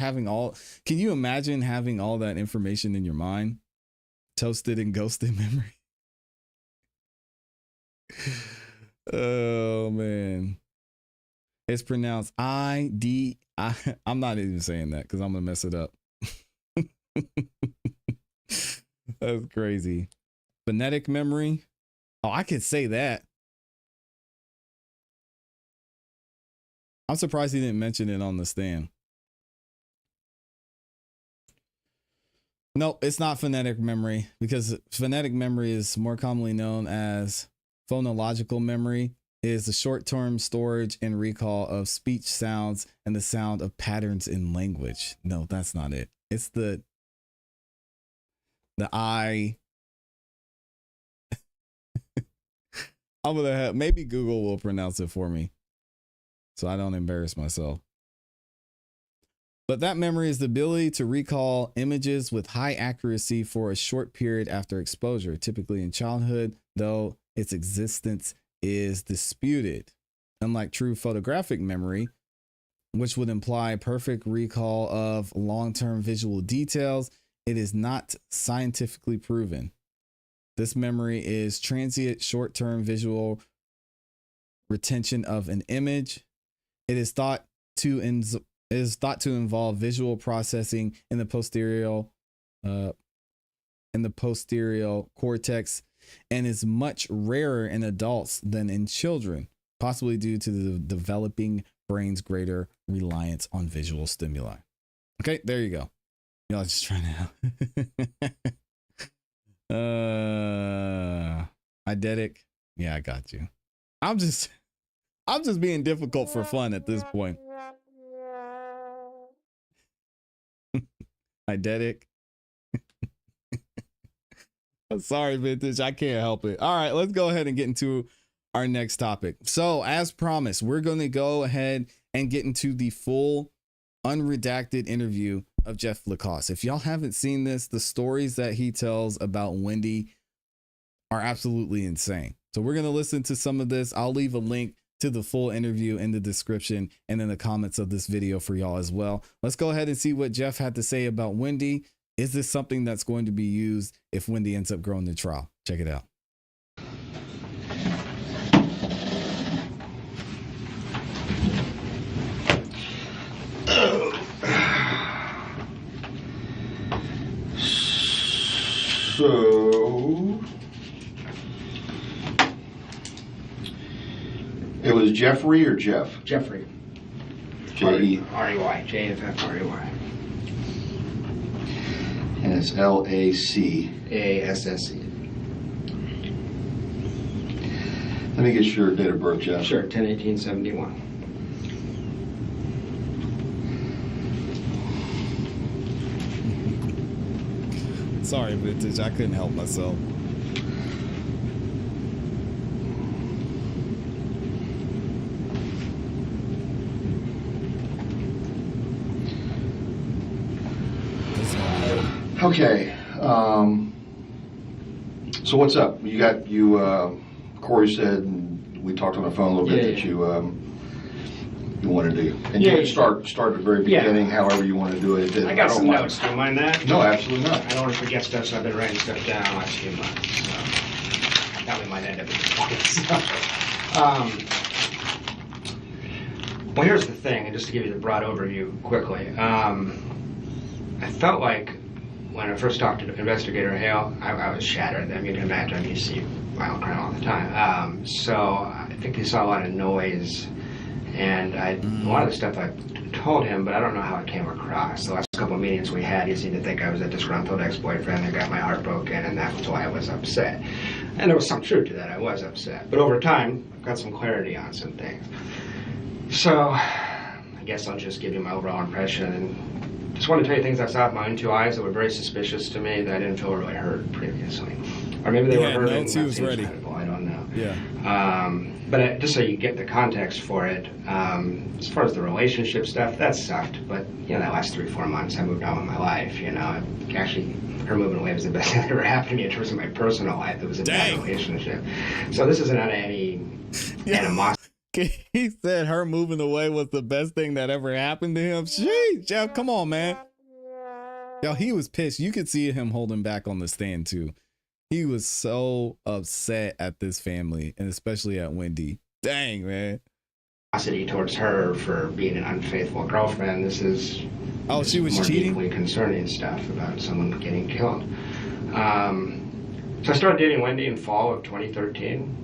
having all that information in your mind? Toasted and ghosted memory. Oh man. It's pronounced I-D. I'm not even saying that because I'm gonna mess it up. That's crazy. Phonetic memory. Oh, I could say that. I'm surprised he didn't mention it on the stand. No, it's not phonetic memory, because phonetic memory is more commonly known as phonological memory. It is the short-term storage and recall of speech sounds and the sound of patterns in language. No, that's not it. It's the I. I'm gonna have, maybe Google will pronounce it for me so I don't embarrass myself. But that memory is the ability to recall images with high accuracy for a short period after exposure, typically in childhood, though its existence is disputed. Unlike true photographic memory, which would imply perfect recall of long-term visual details, it is not scientifically proven. This memory is transient, short-term visual retention of an image. It is thought to involve visual processing in the posterior cortex, and is much rarer in adults than in children, possibly due to the developing brain's greater reliance on visual stimuli. Okay, there you go. Y'all just trying to eidetic. Yeah, I got you. I'm just being difficult for fun at this point. Eidetic. I'm sorry, vintage. I can't help it. All right, let's go ahead and get into our next topic. So, as promised, we're going to go ahead and get into the full unredacted interview of Jeff Lacasse. If y'all haven't seen this, the stories that he tells about Wendy are absolutely insane. So we're going to listen to some of this. I'll leave a link to the full interview in the description and in the comments of this video for y'all as well. Let's go ahead and see what Jeff had to say about Wendy. Is this something that's going to be used if Wendy ends up going to trial? Check it out. So it was Jeffrey or Jeff? Jeffrey. J-E. R-E-Y. J-F-F-R-E-Y. And it's L-A-C. A-S-S-E. Let me get your date of birth, Jeff. Sure, 10/18/71. Sorry, vintage. I couldn't help myself. Okay. So what's up? Corey said, and we talked on the phone a little bit that you wanted to, and you can start at the very beginning, however you want to do it. I got some notes. Do you mind that? No, absolutely not. I don't want to forget stuff, so I've been writing stuff down the last few months. So that we might end up well, here's the thing, and just to give you the broad overview quickly. I felt like when I first talked to Investigator Hale, I was shattered. I mean, you can imagine, you see violent crime all the time. So I think he saw a lot of noise, and a lot of the stuff I told him, but I don't know how it came across. The last couple of meetings we had, he seemed to think I was a disgruntled ex-boyfriend that got my heart broken, and that was why I was upset. And there was some truth to that. I was upset. But over time, I've got some clarity on some things. So I guess I'll just give you my overall impression, and just want to tell you things I saw with my own two eyes that were very suspicious to me that I didn't feel really heard previously. Or maybe they were heard and he was ready. Credible, I don't know. Yeah. But just so you get the context for it, as far as the relationship stuff, that sucked. But, that last 3-4 months, I moved on with my life, Actually, her moving away was the best thing that ever happened to me in terms of my personal life. It was a bad relationship. So this isn't any animosity. He said her moving away was the best thing that ever happened to him. Sheesh, Jeff, come on, man. Yo, he was pissed. You could see him holding back on the stand, too. He was so upset at this family, and especially at Wendy. Dang, man. Towards her for being an unfaithful girlfriend. This is she was more cheating? deeply concerning stuff about someone getting killed. So I started dating Wendy in fall of 2013.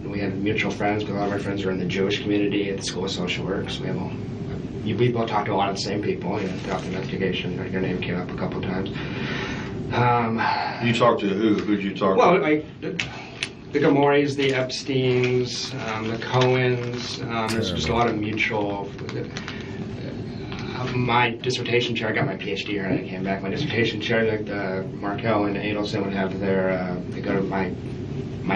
We had mutual friends, because a lot of my friends are in the Jewish community at the School of Social Work. So we both talked to a lot of the same people throughout the investigation. Your name came up a couple of times. You talked to who? Who'd you talk to? Well, the Gamoris, the Epsteins, the Cohens. There's just a lot of mutual. My dissertation chair, I got my PhD here and I came back. My dissertation chair, the Markel and Adelson would have they go to my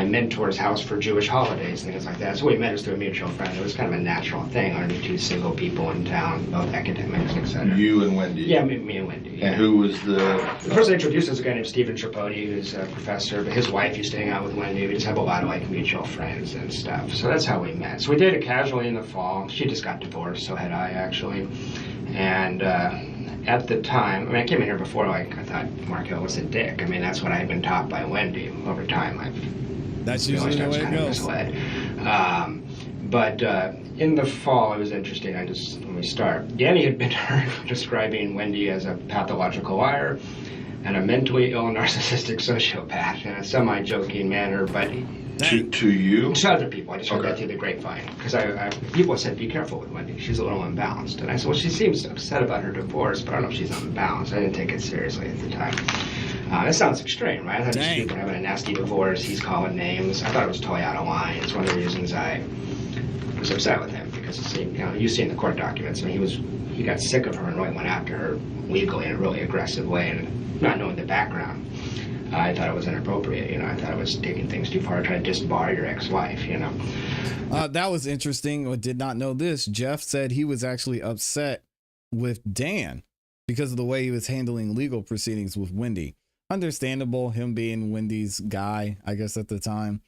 mentor's house for Jewish holidays, things like that. So we met as through a mutual friend. It was kind of a natural thing. Only two single people in town, both academics, etc. You and Wendy? Yeah, me and Wendy. And who was the person I introduced was a guy named Stephen Tripodi, who's a professor, but his wife used to hang out with Wendy. We just have a lot of mutual friends and stuff. So that's how we met. So we dated casually in the fall. She just got divorced, so had I actually. And at the time, I came in here before, I thought Markel was a dick. That's what I had been taught by Wendy. Over time, that's usually the way it goes. Misled. But in the fall, it was interesting. Let me start. Danny had been describing Wendy as a pathological liar and a mentally ill narcissistic sociopath in a semi-joking manner, but to you? To other people. I just heard that through the grapevine. Because people said, be careful with Wendy. She's a little unbalanced. And I said, well, she seems upset about her divorce, but I don't know if she's unbalanced. I didn't take it seriously at the time. That sounds extreme, right? I thought these people having a nasty divorce, he's calling names. I thought it was totally out of line. It's one of the reasons I was upset with him, because it seemed, you see in the court documents, he got sick of her and really went after her legally in a really aggressive way, and not knowing the background. I thought it was inappropriate, I thought it was taking things too far, trying to disbar your ex-wife, That was interesting. I did not know this. Jeff said he was actually upset with Dan because of the way he was handling legal proceedings with Wendy. Understandable, him being Wendy's guy, I guess at the time.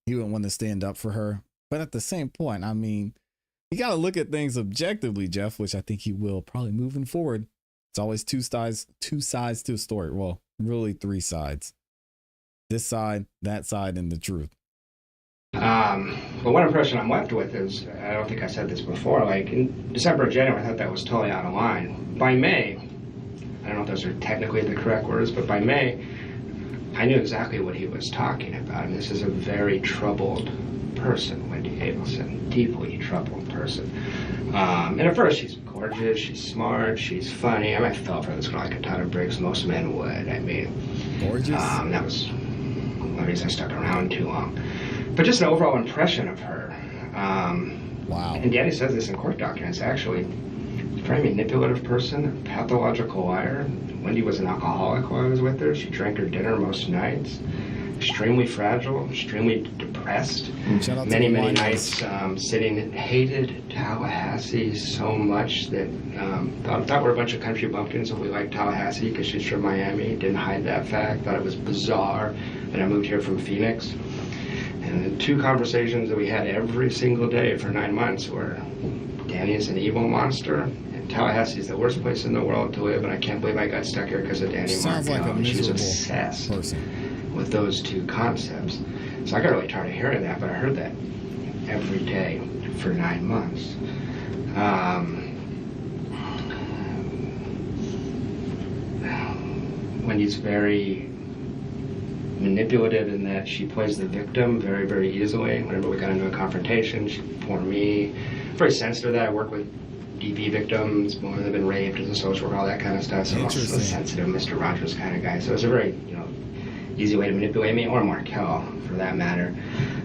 He wouldn't want to stand up for her. But at the same point, you got to look at things objectively, Jeff, which I think he will probably moving forward. It's always two sides to a story. Well, really 3 sides. This side, that side, and the truth. But one impression I'm left with is, I don't think I said this before, in December or January, I thought that was totally out of line. By May, I don't know if those are technically the correct words, but by May, I knew exactly what he was talking about. This is a very troubled person, Wendy Adelson, deeply troubled person. And at first, she's gorgeous, she's smart, she's funny. I fell for this girl like a ton of bricks. Most men would. Gorgeous? That was one reason I stuck around too long. But just an overall impression of her. Wow. And Danny says this in court documents, actually. Very manipulative person, pathological liar. Wendy was an alcoholic while I was with her. She drank her dinner most nights. Extremely fragile, extremely depressed. depressed. Shout out to Many the nights Winans. sitting, hated Tallahassee so much that thought we're a bunch of country bumpkins and we liked Tallahassee because she's from Miami. Didn't hide that fact. Thought it was bizarre that I moved here from Phoenix. And the 2 conversations that we had every single day for 9 months were, Danny's an evil monster, and Tallahassee is the worst place in the world to live, and I can't believe I got stuck here because of Danny Sounds like Markel. a She was miserable obsessed person with those 2 concepts. So I got really tired of hearing that, but I heard that every day for 9 months. Wendy's very manipulative in that she plays the victim very, very easily. Whenever we got into a confrontation, she'd pour me. Very sensitive that I work with DV victims, women that have been raped as a social worker, all that kind of stuff. So I'm also a sensitive Mr. Rogers kind of guy. So it's a very, easy way to manipulate me, or Markel for that matter.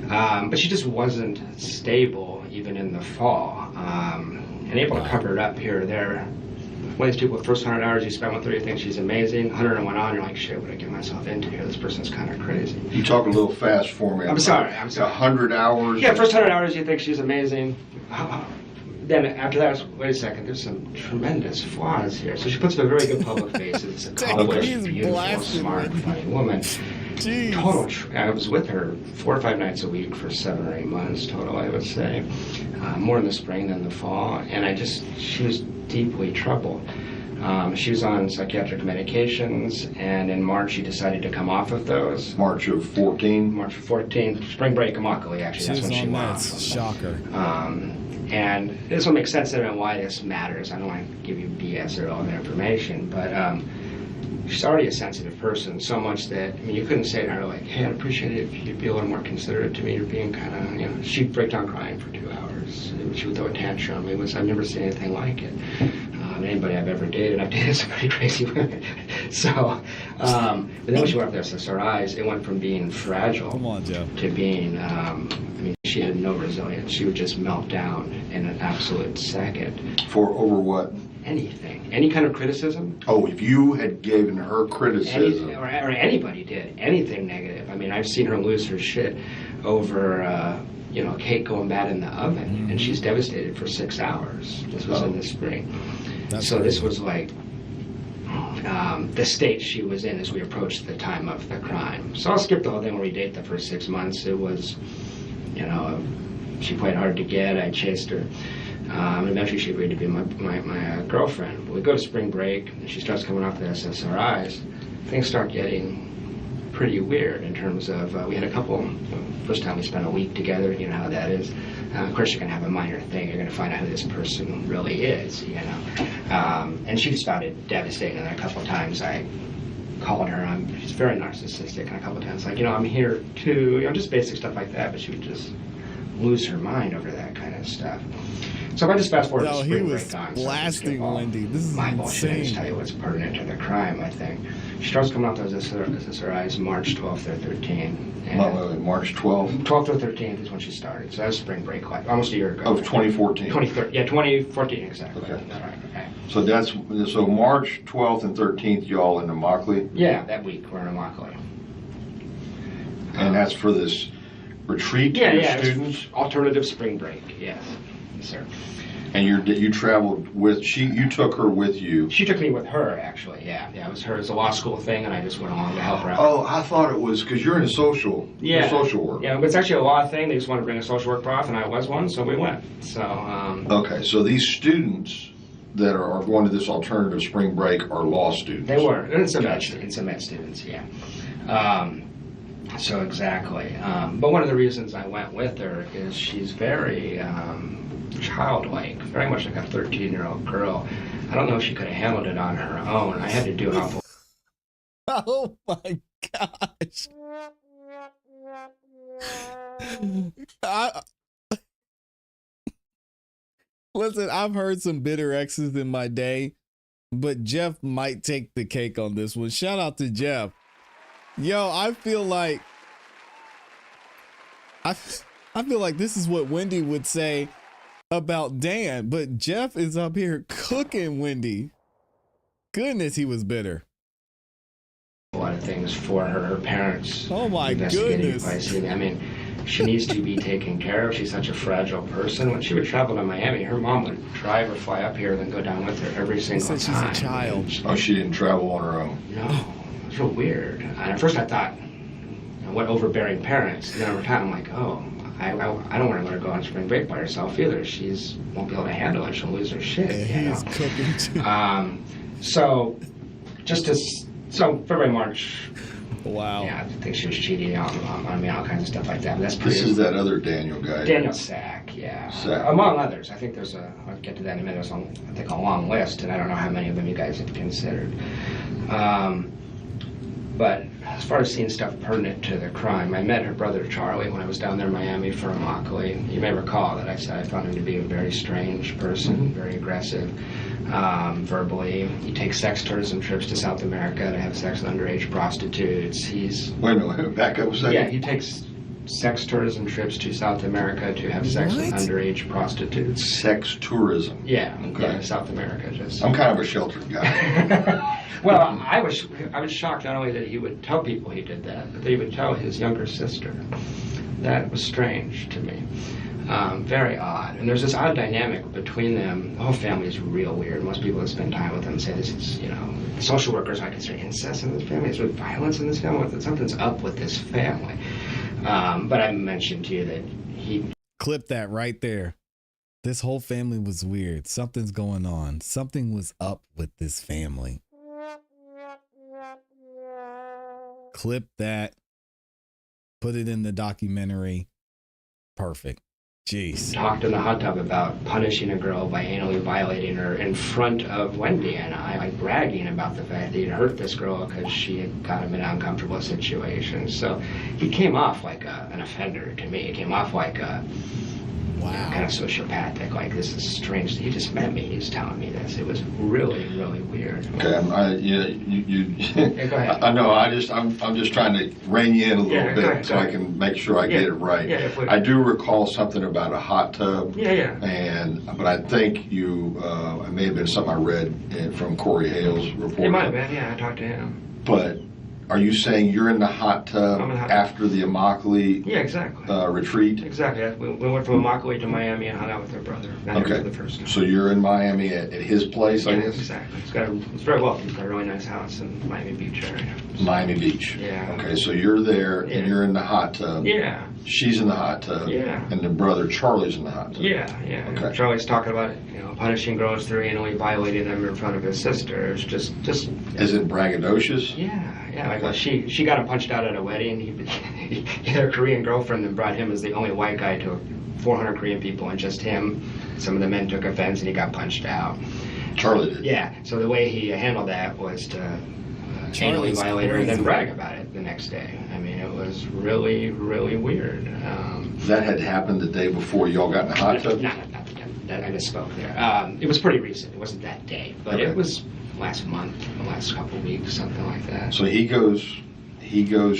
But she just wasn't stable even in the fall. And able to cover it up here or there. One of these people, the first 100 hours you spend with her, you think she's amazing. 101 on, you're like, shit, what did I get myself into here? This person's kind of crazy. You talk a little fast for me. I'm sorry. 100 hours? Yeah, first 100 hours you think she's amazing. Then after that, wait a second, there's some tremendous flaws here. So she puts up a very good public face as a accomplished, beautiful, smart, funny woman. Jeez. Total. I was with her 4 or 5 nights a week for 7 or 8 months total, I would say. More in the spring than the fall. And she was deeply troubled. She was on psychiatric medications, and in March she decided to come off of those. March of 14? March of 14. Spring break, Immokalee, actually. That's when she went off. Shocker. And this will make sense to me why this matters. I don't want to give you BS or all that information, but she's already a sensitive person, so much that, you couldn't say to her, like, hey, I'd appreciate it if you'd be a little more considerate to me. You're being kind of, she'd break down crying for 2 hours. She would throw a tantrum. I've never seen anything like it. Anybody I've ever dated, I've dated some pretty crazy women. So, but then when she went up there, SSRIs, it went from being fragile to being, she had no resilience. She would just melt down in an absolute second. For over what? Anything. Any kind of criticism. Oh, if you had given her criticism. Or anybody did. Anything negative. I've seen her lose her shit over, cake going bad in the oven. And she's devastated for 6 hours. This was in the spring. This was like the state she was in as we approached the time of the crime. So I'll skip the whole thing where we date the first 6 months. It was, she played hard to get. I chased her. And eventually she agreed to be my girlfriend. We go to spring break, and she starts coming off the SSRIs. Things start getting pretty weird in terms of, we had a couple, first time we spent a week together, you know how that is. Of course, you're going to have a minor thing. You're going to find out who this person really is, And she started devastating. And a couple of times I called her. She's very narcissistic. And a couple of times, like, I'm here too. Just basic stuff like that. But she would just lose her mind over that kind of stuff. So if I just fast forward to spring break on. Blasting Wendy. This is my bullshit. I just tell you what's pertinent to the crime, I think. She starts coming off those SSRIs March 12th or 13th. March 12th? 12th or 13th is when she started. So that was spring break, like almost a year ago. Of 2014? 2014, exactly. Okay. That's right. Okay. So March 12th and 13th, y'all in Immokalee? Yeah, that week we're in Immokalee. And that's for this retreat for your students? Alternative spring break, yes. Yes, sir. And you traveled with, you took her with you? She took me with her, actually, yeah. Yeah, it was her. It's a law school thing, and I just went along to help her out. Oh, I thought it was, because you're in social work. Yeah, but it's actually a law thing. They just wanted to bring a social work prof, and I was one, so we went. So, Okay, so these students that are going to this alternative spring break are law students? They were. It's some med students, yeah. So exactly. But one of the reasons I went with her is she's very childlike, very much like a 13-year-old girl. I don't know if she could have handled it on her own. I had to do an awful... Oh my gosh. Listen, I've heard some bitter exes in my day, but Jeff might take the cake on this one. Shout out to Jeff. Yo, I feel like this is what Wendy would say about Dan, but Jeff is up here cooking Wendy. Goodness, he was bitter. A lot of things for her parents. Oh my goodness. I mean, She needs to be taken care of. She's such a fragile person. When she would travel to Miami, her mom would drive or fly up here, then go down with her every single time. She's a child. Oh, she didn't travel on her own. No, it was real weird. And at first I thought, what overbearing parents. And then over time I'm like, oh, I don't want to let her go on spring break by herself either. She's won't be able to handle it. She'll lose her shit. Yeah, he's cooking too. So February, March. Wow. Yeah, I think she was cheating on me, all kinds of stuff like that. But that's pretty. This is that other Daniel guy. Daniel Sack, yeah. Sack. Among others. I think there's I'll get to that in a minute. There's I think a long list, and I don't know how many of them you guys have considered. But as far as seeing stuff pertinent to the crime, I met her brother Charlie when I was down there in Miami for Immokalee. You may recall that I said I found him to be a very strange person, very aggressive, verbally. He takes sex tourism trips to South America to have sex with underage prostitutes. Wait a minute, back up a second. Yeah, he takes sex tourism trips to South America to have sex with underage prostitutes. Sex tourism. Yeah, okay. Yeah, South America. I'm kind of a sheltered guy. Well, I was shocked not only that he would tell people he did that, but that he would tell his younger sister. That was strange to me. Very odd. And there's this odd dynamic between them. The whole family is real weird. Most people that spend time with them say this is, the social workers might consider incest in this family. Is there violence in this family? Something's up with this family. But I mentioned to you that he... Clip that right there. This whole family was weird. Something's going on. Something was up with this family. Clip that. Put it in the documentary. Perfect. Jeez. Talked in the hot tub about punishing a girl by anally violating her in front of Wendy and I, like bragging about the fact that he'd hurt this girl because she had got him in an uncomfortable situation. So he came off like an offender to me. He came off like a kind of sociopathic, like this is strange. He just met me. He's telling me this. It was really, really weird. Okay, Go ahead. I know. I'm just trying to rein you in a little bit so I can make sure I get it right. Yeah, I do recall something about a hot tub. Yeah. But I think it may have been something I read from Corey Hale's report. It might have been. Yeah, I talked to him. But are you saying you're in the hot tub after the Immokalee retreat? Exactly. We went from Immokalee to Miami and hung out with her brother. Okay. For the first time. So you're in Miami at his place, I guess? Exactly. It's very wealthy. It's got a really nice house in Miami Beach area. Miami Beach. Yeah. Okay, so you're there and you're in the hot tub. Yeah. She's in the hot tub. Yeah. And the brother Charlie's in the hot tub. Yeah. Okay. Charlie's talking about punishing girls through anally violating them in front of his sister. It's just. Is it braggadocious? Yeah. Like she got him punched out at a wedding. He had a Korean girlfriend and brought him as the only white guy to 400 Korean people and just him. Some of the men took offense and he got punched out. Charlie did. Yeah. So the way he handled that was to anally violate her and then brag about it the next day. I mean, it was really, really weird. That had happened the day before y'all got in the hot tub? Not I misspoke there. It was pretty recent. It wasn't that day, but It was last month, the last couple of weeks, something like that. So he goes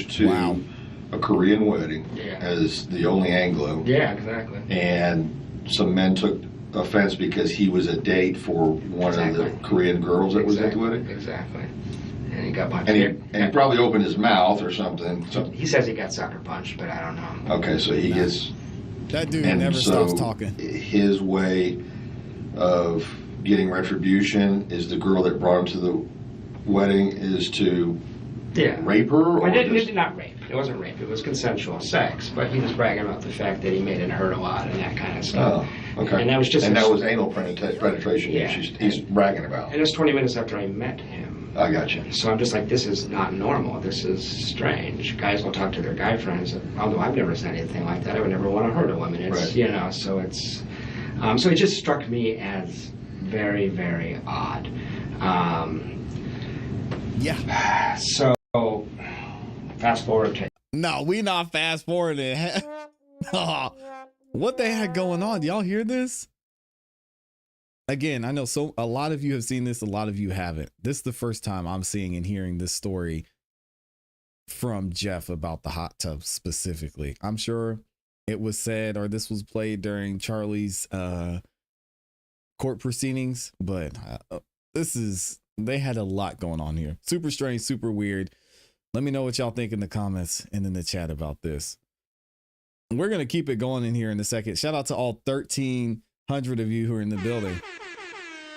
to a Korean wedding as the only Anglo. Yeah, exactly. And some men took offense because he was a date for one of the Korean girls that was at the wedding? Exactly. And he got punched. And he probably opened his mouth or something. He says he got sucker punched, but I don't know. Okay, so he gets... That dude never stops talking. His way of getting retribution is the girl that brought him to the wedding is to rape her? Well, it did not rape. It wasn't rape. It was consensual sex. But he was bragging about the fact that he made it hurt a lot and that kind of stuff. Oh, okay. And that was just... And that was anal penetration he's bragging about. And it was 20 minutes after I met him. I got you. So I'm just like, this is not normal. This is strange. Guys will talk to their guy friends. Although I've never said anything like that. I would never want to hurt a woman. It's, so it's... so it just struck me as very, very odd. So, fast forward to... No, we not fast forwarding. What they had going on? Y'all hear this? Again, I know a lot of you have seen this, a lot of you haven't. This is the first time I'm seeing and hearing this story from Jeff about the hot tub specifically. I'm sure it was said or this was played during Charlie's court proceedings, but they had a lot going on here. Super strange, super weird. Let me know what y'all think in the comments and in the chat about this. We're going to keep it going in here in a second. Shout out to all 1,300 of you who are in the building.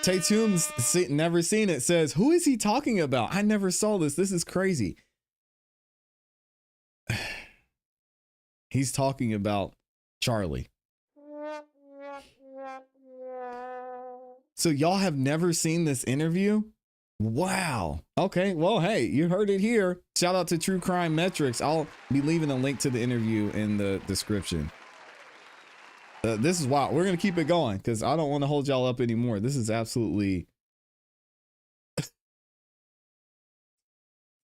Tatum's never seen it says, who is he talking about? I never saw this. This is crazy. He's talking about Charlie. So y'all have never seen this interview? Wow. Okay. Well, hey, you heard it here. Shout out to True Crime Metrics. I'll be leaving a link to the interview in the description. This is wild. We're going to keep it going because I don't want to hold y'all up anymore. This is absolutely,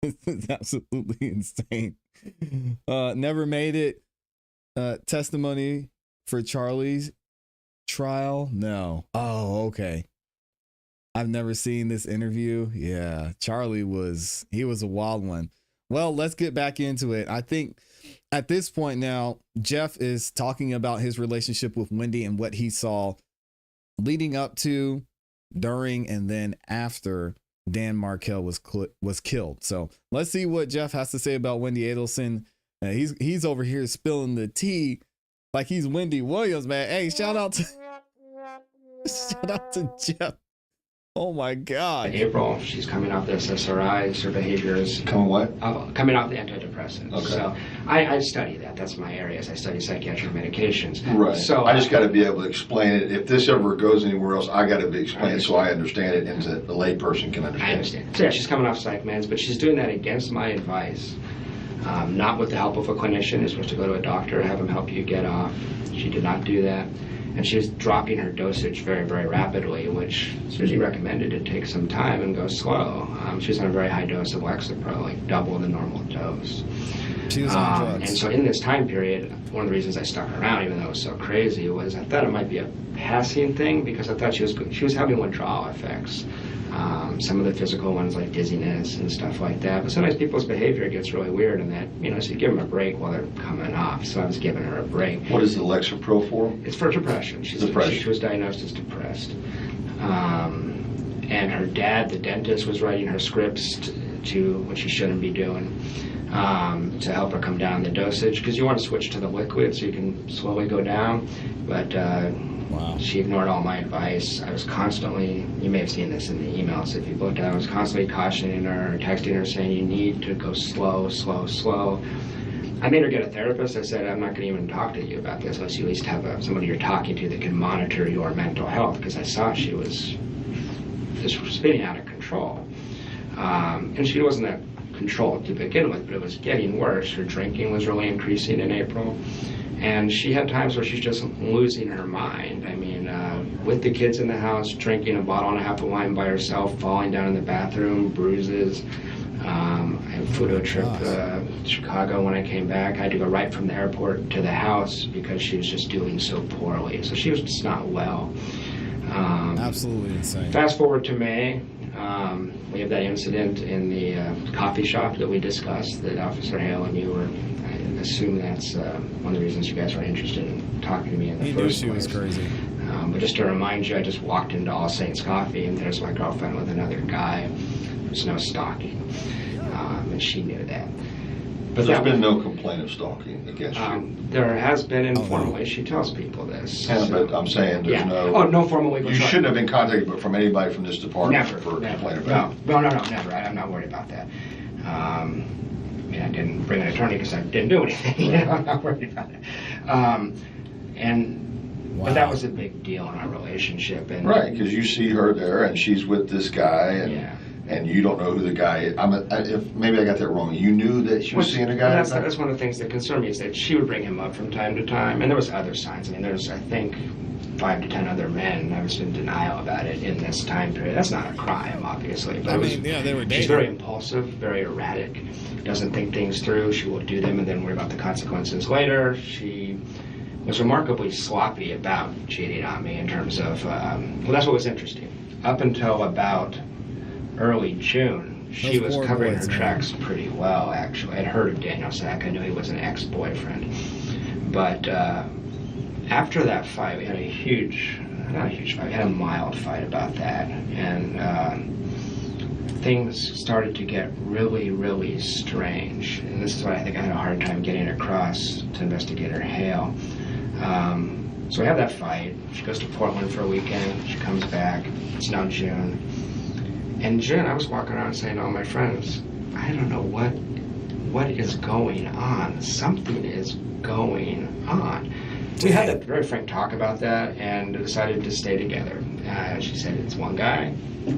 this is absolutely insane. Never made it. Testimony for Charlie's trial? No. Oh, okay. I've never seen this interview. Yeah, Charlie was a wild one. Well, let's get back into it. I think at this point now, Jeff is talking about his relationship with Wendy and what he saw leading up to, during, and then after Dan Markel was killed. So let's see what Jeff has to say about Wendy Adelson. He's over here spilling the tea like he's Wendy Williams, man. Hey, shout out to Jeff. Oh my God. April, she's coming off the SSRIs, her behavior is Coming what? coming off the antidepressants. Okay. So I study that. That's my areas. I study psychiatric medications. Right. So I just got to be able to explain it. If this ever goes anywhere else, I got to be explained so I understand it and the layperson can understand. I understand. So yeah, she's coming off psych meds, but she's doing that against my advice. Not with the help of a clinician. You're supposed to go to a doctor, have him help you get off. She did not do that. And she was dropping her dosage very, very rapidly, which is usually recommended to take some time and go slow. She was on a very high dose of Lexapro, like double the normal dose. She was on drugs. And so in this time period, one of the reasons I stuck around, even though it was so crazy, was I thought it might be a passing thing because I thought she was having withdrawal effects. Some of the physical ones like dizziness and stuff like that. But sometimes people's behavior gets really weird and that, so you give them a break while they're coming off. So I was giving her a break. What is the Lexapro for? It's for depression. She was diagnosed as depressed. And her dad, the dentist, was writing her scripts to what she shouldn't be doing to help her come down the dosage. Because you want to switch to the liquid so you can slowly go down. But Wow. She ignored all my advice. I was constantly, you may have seen this in the emails if you looked at it, I was constantly cautioning her, texting her saying you need to go slow, slow, slow. I made her get a therapist. I said, I'm not going to even talk to you about this unless you at least have somebody you're talking to that can monitor your mental health, because I saw she was just spinning out of control. And she wasn't that controlled to begin with, but it was getting worse. Her drinking was really increasing in April. And she had times where she's just losing her mind. I mean, with the kids in the house, drinking a bottle and a half of wine by herself, falling down in the bathroom, bruises. I flew to a trip to Chicago when I came back. I had to go right from the airport to the house because she was just doing so poorly. So she was just not well. Absolutely insane. Fast forward to May. We have that incident in the coffee shop that we discussed, that Officer Hale and you were, I assume that's one of the reasons you guys were interested in talking to me in the first place. He knew she was crazy. But just to remind you, I just walked into All Saints Coffee and there's my girlfriend with another guy. There's no stalking. And she knew that. But there's been no complaint of stalking against you? There has been informally. She tells people this. Yeah, so. but I'm saying there's no... Oh, no formal legal You charge. shouldn't have been contacted from anybody from this department Never, for a never. complaint about it? No, never. I'm not worried about that. I mean, I didn't bring an attorney because I didn't do anything. I'm not worried about it. But that was a big deal in our relationship. And Right, because you see her there and she's with this guy and... Yeah. And you don't know who the guy is. If maybe I got that wrong. You knew that she was seeing a guy? That's one of the things that concerned me, is that she would bring him up from time to time. And there was other signs. I mean, there's, I think, 5 to 10 other men. I was in denial about it in this time period. That's not a crime, obviously. But they were dating. She's very impulsive, very erratic, doesn't think things through. She will do them and then worry about the consequences later. She was remarkably sloppy about cheating on me in terms of, well, that's what was interesting. Up until about early June, she was covering her tracks pretty well, actually. I'd heard of Daniel Sack. I knew he was an ex-boyfriend. But after that fight, we had not a huge fight, we had a mild fight about that. And things started to get really, really strange. And this is what I think I had a hard time getting across to Investigator Hale. So we have that fight. She goes to Portland for a weekend. She comes back. It's now June. In June, I was walking around saying to all my friends, I don't know what is going on. Something is going on. We had a very frank talk about that and decided to stay together. She said, it's one guy.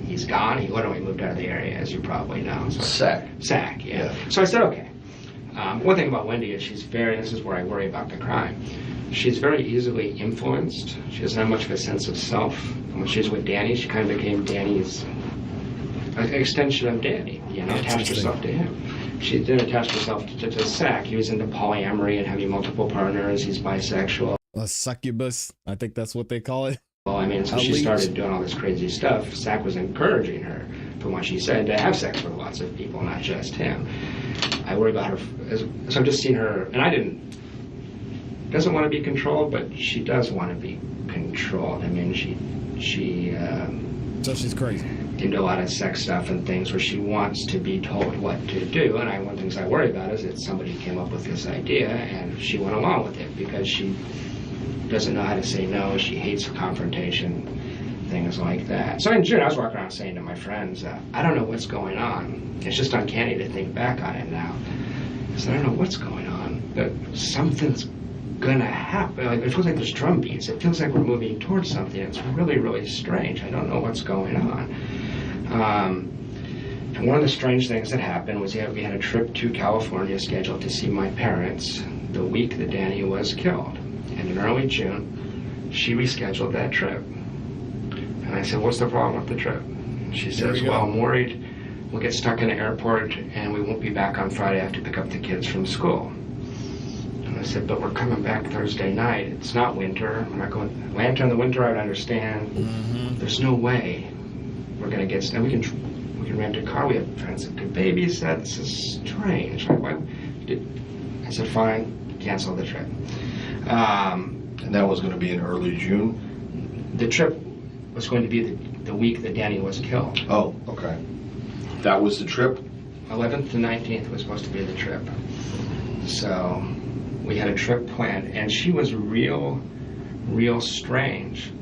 He's gone. He literally moved out of the area, as you probably know. So, Sack, yeah. So I said, okay. One thing about Wendy is this is where I worry about the crime. She's very easily influenced. She doesn't have much of a sense of self. And when she was with Danny, she kind of became Danny's extension of Danny, attached herself to him. She didn't attach herself to Sack. He was into polyamory and having multiple partners. He's bisexual. A succubus, I think that's what they call it. Well, I mean, so she started doing all this crazy stuff. Sack was encouraging her, from what she said, to have sex with lots of people, not just him. I worry about her. So I'm just seeing her, and doesn't want to be controlled, but she does want to be controlled. I mean, so she's crazy. Into a lot of sex stuff and things where she wants to be told what to do. And one of the things I worry about is that somebody came up with this idea and she went along with it because she doesn't know how to say no. She hates confrontation, things like that. So in June, I was walking around saying to my friends, I don't know what's going on. It's just uncanny to think back on it now. I said, I don't know what's going on, but something's gonna happen. Like, it feels like there's drum beats. It feels like we're moving towards something. It's really, really strange. I don't know what's going on. And one of the strange things that happened was we had a trip to California scheduled to see my parents the week that Danny was killed. And in early June, she rescheduled that trip. And I said, what's the problem with the trip? And she says, well, I'm worried we'll get stuck in the airport and we won't be back on Friday. I have to pick up the kids from school. And I said, but we're coming back Thursday night. It's not winter. We're not going. Land in the winter, I'd understand. Mm-hmm. There's no way we're going to get stuck. We can rent a car. We have friends that could babysit. This is strange. I said, fine, cancel the trip. And that was going to be in early June? The trip was going to be the week that Danny was killed. Oh, okay. That was the trip? 11th to 19th was supposed to be the trip. So we had a trip planned, and she was real strange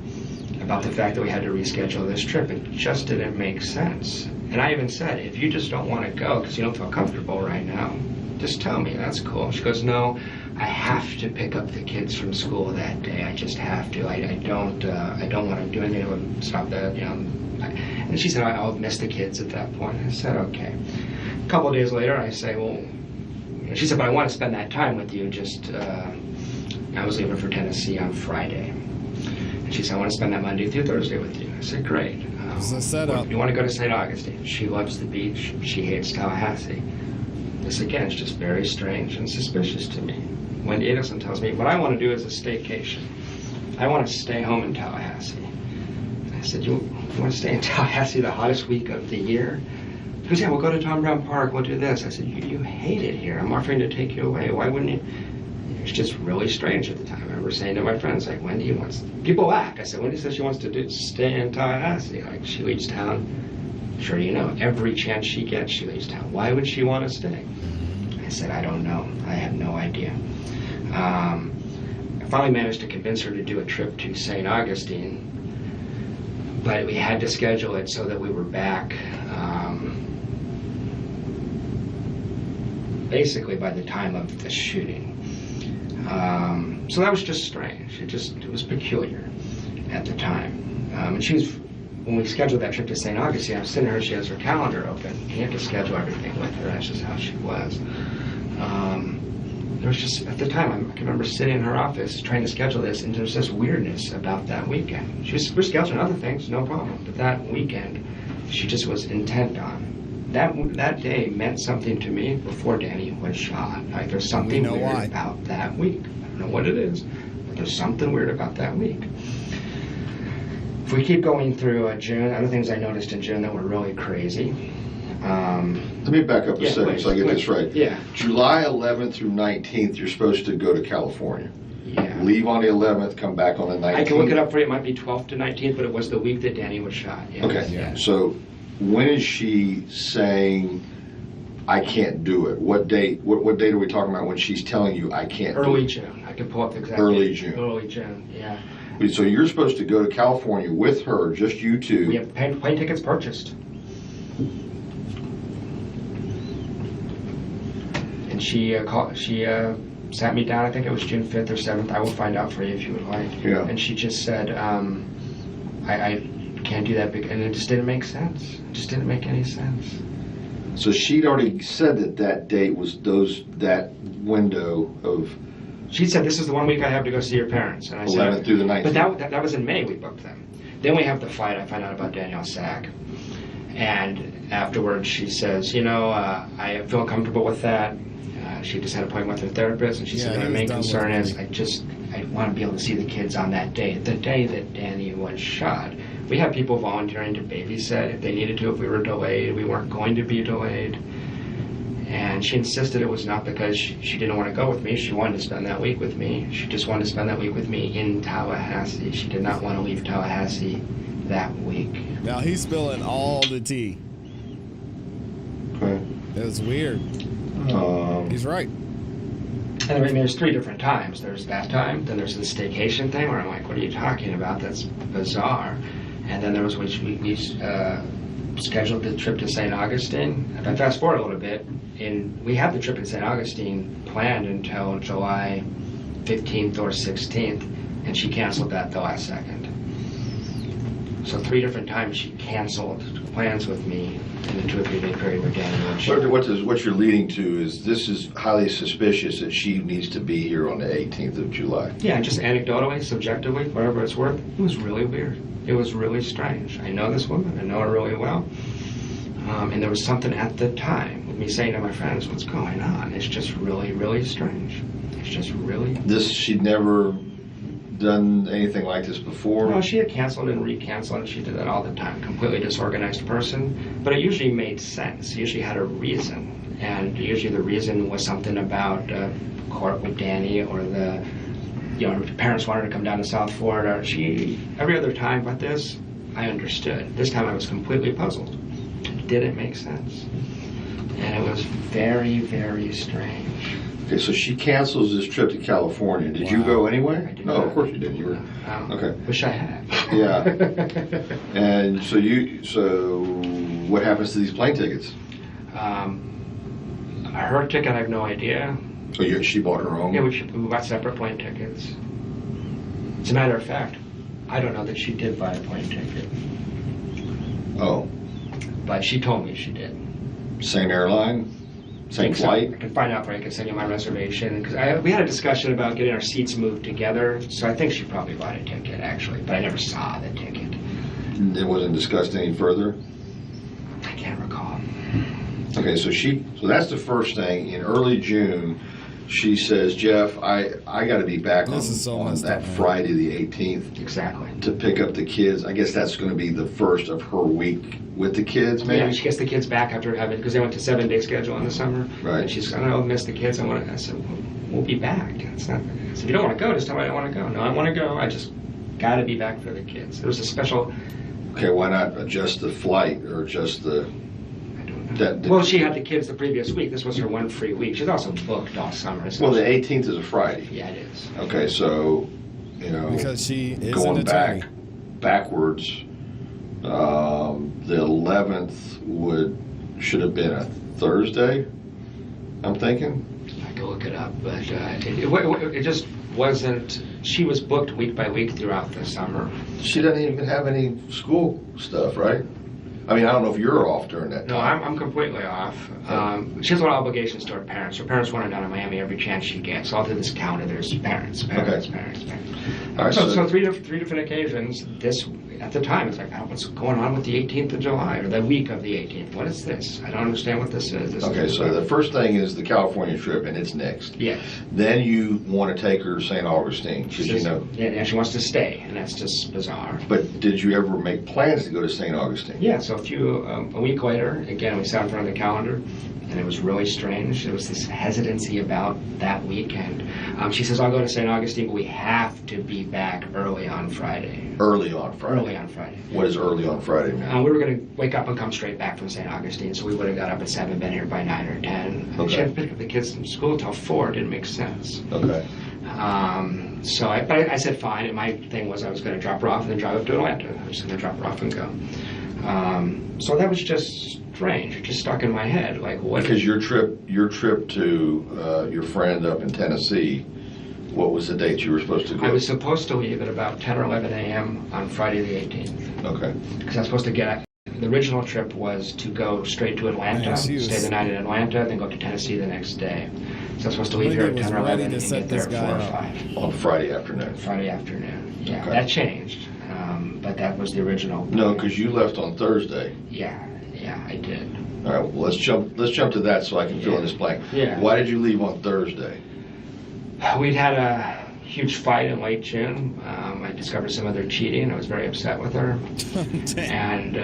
about the fact that we had to reschedule this trip. It just didn't make sense. And I even said, if you just don't want to go because you don't feel comfortable right now, just tell me, that's cool. She goes, no, I have to pick up the kids from school that day. I just have to. I don't want to do anything to stop that, And she said, I'll miss the kids at that point. I said, okay. A couple of days later, I say, well, she said, but I want to spend that time with you. I was leaving for Tennessee on Friday. And she said, I want to spend that Monday through Thursday with you. I said, great. It's a setup. You want to go to St. Augustine? She loves the beach. She hates Tallahassee. This, again, is just very strange and suspicious to me. Wendy Adelson tells me, what I want to do is a staycation. I want to stay home in Tallahassee. I said, you want to stay in Tallahassee the hottest week of the year? She goes, yeah, we'll go to Tom Brown Park, we'll do this. I said, you hate it here. I'm offering to take you away. Why wouldn't you? It's just really strange at the time. I remember saying to my friends, like, Wendy wants... People laugh. I said, Wendy says she wants to stay in Tallahassee. Like, she leaves town. Sure, every chance she gets, she leaves town. Why would she want to stay? I said, I don't know. I have no idea. I finally managed to convince her to do a trip to St. Augustine, but we had to schedule it so that we were back basically by the time of the shooting. So that was just strange. It was peculiar at the time. And when we scheduled that trip to St. Augustine, I was sitting her, she has her calendar open. You have to schedule everything with her. That's just how she was. There was just, at the time, I can remember sitting in her office trying to schedule this, and there was this weirdness about that weekend. We're scheduling other things, no problem, but that weekend, she just was intent on. That day meant something to me before Danny was shot. Like, there's something weird about that week. I don't know what it is, but there's something weird about that week. If we keep going through June, other things I noticed in June that were really crazy. Let me back up a second so I get this right. Yeah. July 11th through 19th, you're supposed to go to California. Yeah. Leave on the 11th, come back on the 19th. I can look it up for you. It might be 12th to 19th, but it was the week that Danny was shot. Yeah. Okay. Yeah. So when is she saying, I can't do it? What date? What date are we talking about when she's telling you I can't do it? Early June. I can pull up the exact Early date. June. Early June, yeah. So you're supposed to go to California with her, just you two. We have plane tickets purchased. And she sat me down, I think it was June 5th or 7th. I will find out for you if you would like. Yeah. And she just said, I can't do that, and it just didn't make sense. It just didn't make any sense. So she'd already said that date was that window of She said, this is the 1 week I have to go see your parents. And I 11th said, through the 19th. But that was in May we booked them. Then we have the flight. I find out about Danielle Sack. And afterwards she says, I feel comfortable with that. She just had an appointment with her therapist, and she said, my main concern is I want to be able to see the kids on that day, the day that Danny was shot. We had people volunteering to babysit if they needed to, if we were delayed. We weren't going to be delayed. And she insisted it was not because she didn't want to go with me. She wanted to spend that week with me. She just wanted to spend that week with me in Tallahassee. She did not want to leave Tallahassee that week. Now he's spilling all the tea. Okay. It was weird. He's right. And I mean, there's 3 different times. There's that time, then there's the staycation thing where I'm like, what are you talking about? That's bizarre. And then there was which we scheduled the trip to St. Augustine. If I fast forward a little bit, we had the trip in St. Augustine planned until July 15th or 16th, and she canceled that the last second. So 3 different times she canceled plans with me in the 2 or 3 day period where Danny was. What you're leading to is this is highly suspicious that she needs to be here on the 18th of July. Yeah, just anecdotally, subjectively, whatever it's worth, it was really weird. It was really strange. I know this woman. I know her really well. And there was something at the time with me saying to my friends, what's going on? It's just really, really strange. It's just really... She'd never done anything like this before? No, she had canceled and recanceled, and she did that all the time. Completely disorganized person. But it usually made sense. It usually had a reason. And usually the reason was something about court with Danny, or the... her parents wanted to come down to South Florida. Every other time but this, I understood. This time I was completely puzzled. It didn't make sense. And it was very, very strange. Okay, so she cancels this trip to California. Did you go anyway? I did No, not. of course you didn't. You were okay. Wish I had. Yeah. And so what happens to these plane tickets? Her ticket, I have no idea. So she bought her own? Yeah, we bought separate plane tickets. As a matter of fact, I don't know that she did buy a plane ticket. Oh. But she told me she did. Same airline? Same flight? I can find out for you. I can send you my reservation. Because we had a discussion about getting our seats moved together, so I think she probably bought a ticket, actually. But I never saw the ticket. It wasn't discussed any further? I can't recall. Okay, so that's the first thing. In early June, she says, Jeff, I got to be back on that Friday the 18th. Exactly. To pick up the kids. I guess that's going to be the first of her week with the kids, maybe? Yeah, she gets the kids back after having, because they went to 7-day schedule in the summer. Right. And she's going, I'll miss the kids. I said, we'll be back. It's not, I said, you don't want to go, just tell me I don't want to go. No, I want to go. I just got to be back for the kids. There was a special... Okay, why not adjust the flight or adjust the... Well, she had the kids the previous week. This was her one free week. She's also booked all summer. Well, the 18th is a Friday. Yeah, it is. Okay, so, because she is going backwards, the 11th should have been a Thursday, I'm thinking. I can look it up, but it just wasn't. She was booked week by week throughout the summer. She doesn't even have any school stuff, right? I mean, I don't know if you're off during that time. No, I'm completely off. She has a lot of obligations to her parents. Her parents want her down in Miami every chance she gets. All through this county, there's parents. All right, so three different occasions. This, at the time, it's like, what's going on with the 18th of July, or the week of the 18th? What is this? I don't understand what this is. Okay, so the first thing is the California trip, and it's next. Yes. Then you want to take her to St. Augustine, because you know. Yeah, she wants to stay, and that's just bizarre. But did you ever make plans to go to St. Augustine? Yeah, so a week later, again, we sat in front of the calendar, and it was really strange. There was this hesitancy about that weekend. She says, I'll go to St. Augustine, but we have to be back early on Friday. Early on Friday? Early on Friday. What does early on Friday mean? We were going to wake up and come straight back from St. Augustine, so we would have got up at 7, been here by 9 or 10. Okay. She had to pick up the kids from school until 4. It didn't make sense. Okay. So I said fine, and my thing was I was going to drop her off and then drive up to Atlanta. I was going to drop her off and go. So that was just strange. It just stuck in my head. Like, what? Because your trip to your friend up in Tennessee, what was the date you were supposed to go? I was supposed to leave at about 10 or 11 a.m. on Friday the 18th. Okay. Because I was supposed to get... The original trip was to go straight to Atlanta, stay the night in Atlanta, then go to Tennessee the next day. So I was supposed to leave here at 10 or 11 and get there at 4 or 5. On Friday afternoon? Friday afternoon, yeah. Okay. That changed, but that was the original. No, because you left on Thursday. Yeah, I did. All right, well, let's jump to that so I can fill in this blank. Yeah. Why did you leave on Thursday? We'd had a huge fight in late June. I discovered some other cheating. I was very upset with her. And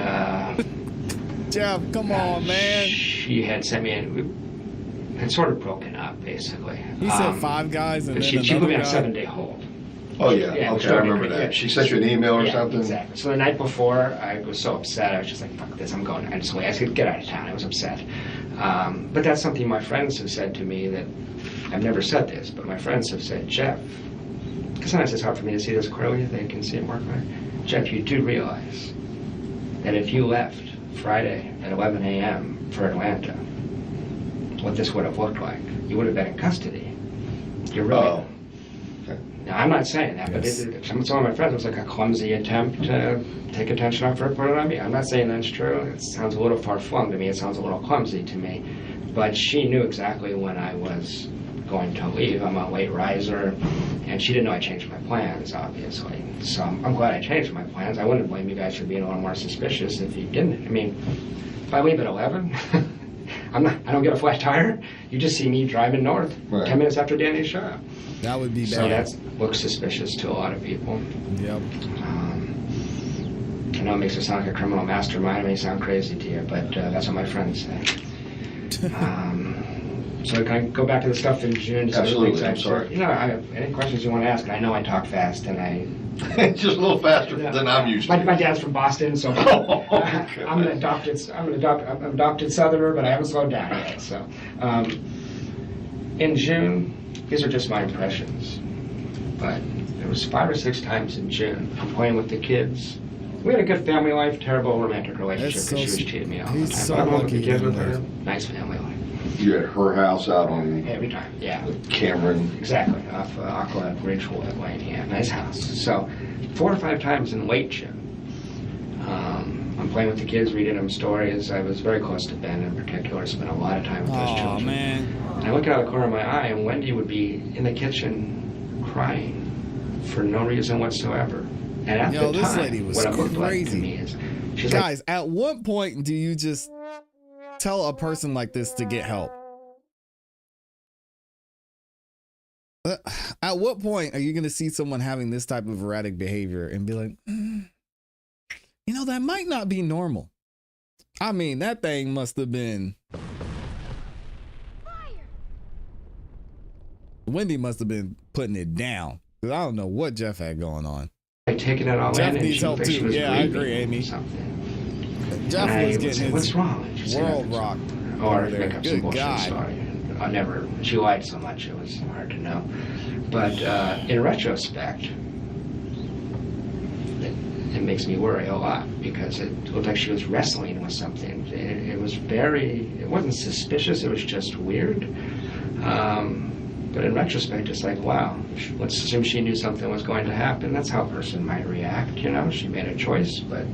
Jeff, come on, man. She had sent me in. We had sort of broken up, basically. He said 5 guys and then she put me on a 7-day hold. Oh, yeah. Yeah, Okay, I remember that. She sent you an email or something? Exactly. So the night before, I was so upset. I was just like, fuck this, I'm going. I said, get out of town. I was upset. But that's something my friends have said to me that I've never said this, but my friends have said, Jeff, because sometimes it's hard for me to see this clearly, they can see it more clearly. Jeff, you do realize that if you left Friday at 11 a.m. for Atlanta, what this would have looked like, you would have been in custody. You're really... Oh. Okay. Now, I'm not saying that, but some of my friends, it was like a clumsy attempt to take attention off her and put it on me. I'm not saying that's true. It sounds a little far-flung to me. It sounds a little clumsy to me. But she knew exactly when I was going to leave. I'm a late riser, and she didn't know I changed my plans, obviously. So I'm glad I changed my plans. I wouldn't blame you guys for being a little more suspicious if you didn't. I mean, if I leave at 11, I don't get a flat tire. You just see me driving north 10 minutes after Danny's shot. That would be bad. So that looks suspicious to a lot of people. Yep. I know it makes it sound like a criminal mastermind. It may sound crazy to you, but that's what my friends say. So can I go back to the stuff in June? Absolutely, I'm sorry. You know, any questions you want to ask? And I know I talk fast, and Just a little faster than I'm used to. My dad's from Boston, so I'm an adopted Southerner, but I haven't slowed down yet. So, in June, these are just my impressions, but there was 5 or 6 times in June I'm playing with the kids. We had a good family life, terrible romantic relationship because she was cheating me all the time. So but I'm home with lucky the kids to with be her. there. Nice family life. You're at her house out on Every time, yeah. Cameron. Exactly, off Aqua Ridgewood Lane, yeah, nice house. So, 4 or 5 times in late June, I'm playing with the kids, reading them stories. I was very close to Ben in particular, spent a lot of time with those children. Man. And I look out of the corner of my eye, and Wendy would be in the kitchen crying for no reason whatsoever. And at the this time, lady was what it looked like to crazy. me is, she's Guys, at what point do you just tell a person like this to get help? At what point are you going to see someone having this type of erratic behavior and be like, you know, that might not be normal? I mean, that thing must have been... Wendy must have been putting it down. Because I don't know what Jeff had going on. like taking it all Jeff in, and needs she help looked like she too. was Yeah, I breathing agree, Amy. or something. Jeff And I was would getting say, his what's wrong? And she'd say, world "Nothing's rocked. wrong." Or over there. make up some Good bullshit God. story. I never. She lied so much it was hard to know. But in retrospect, it makes me worry a lot because it looked like she was wrestling with something. It was very. It wasn't suspicious. It was just weird. But in retrospect, it's like, wow, let's assume she knew something was going to happen. That's how a person might react, you know? She made a choice, but...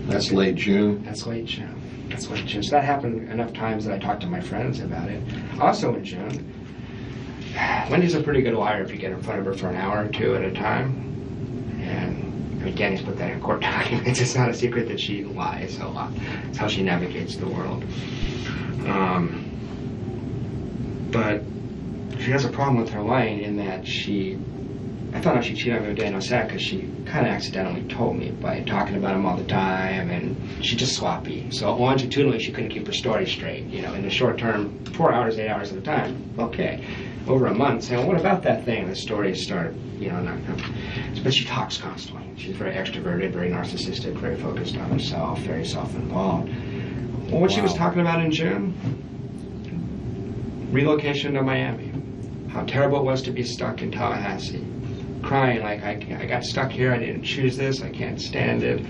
That's late June? That's late June. That's late June. So that happened enough times that I talked to my friends about it. Also in June, Wendy's a pretty good liar if you get in front of her for an hour or two at a time. And, I mean, Danny's put that in court documents. It's not a secret that she lies a lot. It's how she navigates the world. But... she has a problem with her lying in that she I found out she cheated on me with Daniel Sack because she kind of accidentally told me by talking about him all the time, and she's just sloppy. So longitudinally, she couldn't keep her story straight. You know, in the short term, 4 hours, 8 hours at a time, okay. Over a month, saying, well, what about that thing? The stories start, you know, not. But she talks constantly. She's very extroverted, very narcissistic, very focused on herself, very self-involved. Well, what she was talking about in June, relocation to Miami. How terrible it was to be stuck in Tallahassee. Crying like, I got stuck here, I didn't choose this, I can't stand it.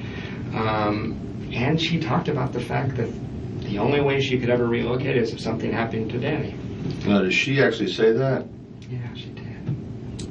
And she talked about the fact that the only way she could ever relocate is if something happened to Danny. Now, did she actually say that? Yeah, she did.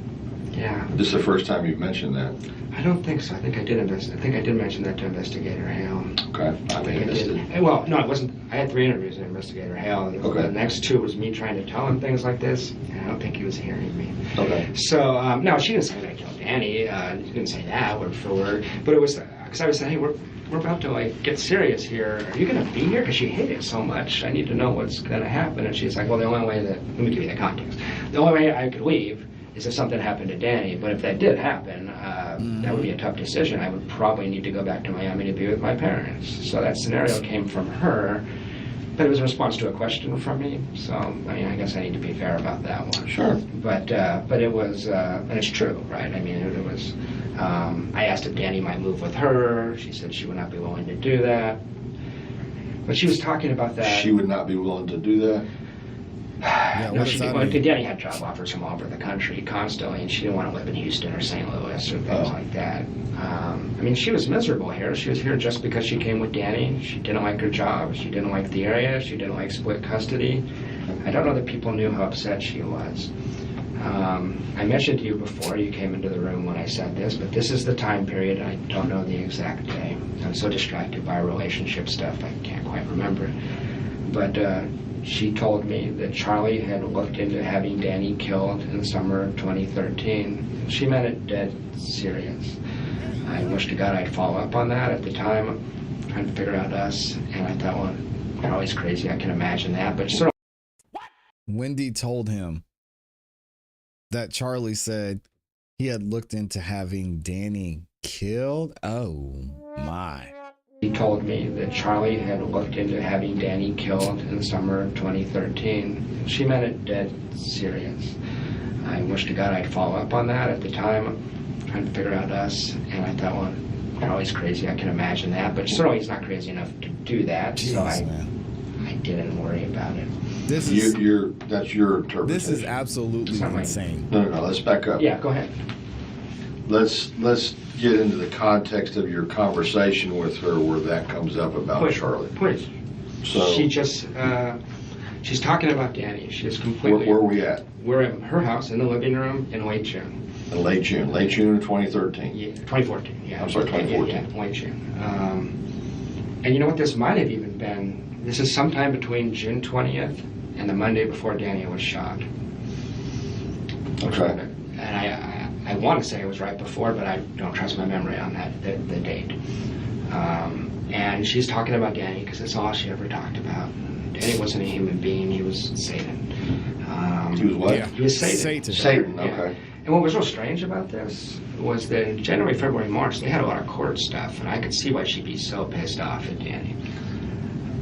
Yeah. This is the first time you've mentioned that. I don't think so. I think I did mention that to Investigator Hale. Okay. I think I did. Well, no, it wasn't. I had 3 interviews with Investigator Hale. Okay. The next 2 was me trying to tell him things like this, and I don't think he was hearing me. Okay. So, no, she didn't say that I killed Danny. She didn't say that word for word. But it was, because I was saying, hey, we're about to, like, get serious here. Are you going to be here? Because she hated it so much. I need to know what's going to happen. And she's like, well, the only way that, let me give you the context. The only way I could leave is if something happened to Danny. But if that did happen, that would be a tough decision. I would probably need to go back to Miami to be with my parents. So that scenario came from her, but it was a response to a question from me. So, I mean, I guess I need to be fair about that one. Sure. But it was, and it's true, right? I mean, it was, I asked if Danny might move with her. She said she would not be willing to do that. But she was talking about that. She would not be willing to do that? Yeah, No, what she does that didn't. mean? Danny had job offers from all over the country constantly, and she didn't want to live in Houston or St. Louis or things like that. I mean, she was miserable here. She was here just because she came with Danny. She didn't like her job. She didn't like the area. She didn't like split custody. I don't know that people knew how upset she was. I mentioned to you before you came into the room when I said this, but this is the time period. I don't know the exact day. I'm so distracted by relationship stuff, I can't quite remember it. But she told me that Charlie had looked into having Danny killed in the summer of 2013. She meant it dead serious. I wish to God I'd follow up on that. At the time, trying to figure out us, and I thought, well, you're always crazy. I can imagine that, but sort of. Wendy told him that Charlie said he had looked into having Danny killed. Oh my. He told me that Charlie had looked into having Danny killed in the summer of 2013. She meant it dead serious. I wish to God I'd follow up on that. At the time, trying to figure out us, and I thought, well, you're always crazy. I can imagine that, but certainly he's not crazy enough to do that. Jeez, so man. I didn't worry about it. This is That's your interpretation. this is absolutely Something. insane. No, let's back up. Yeah, go ahead. Let's get into the context of your conversation with her where that comes up about Charlie. Please. So She just, she's talking about Danny. She is completely. where are we at? We're at her house in the living room in late June. In late June of 2013. Yeah, 2014. Yeah. I'm sorry, 2014. Yeah, late June. And you know what? This might have even been. This is sometime between June 20th and the Monday before Danny was shot. Okay. And I want to say it was right before, but I don't trust my memory on that, the date. And she's talking about Danny because it's all she ever talked about. Danny wasn't a human being, he was Satan. He was what? Yeah. He was Satan. Satan, Yeah. okay. And what was real strange about this was that in January, February, March, they had a lot of court stuff, and I could see why she'd be so pissed off at Danny.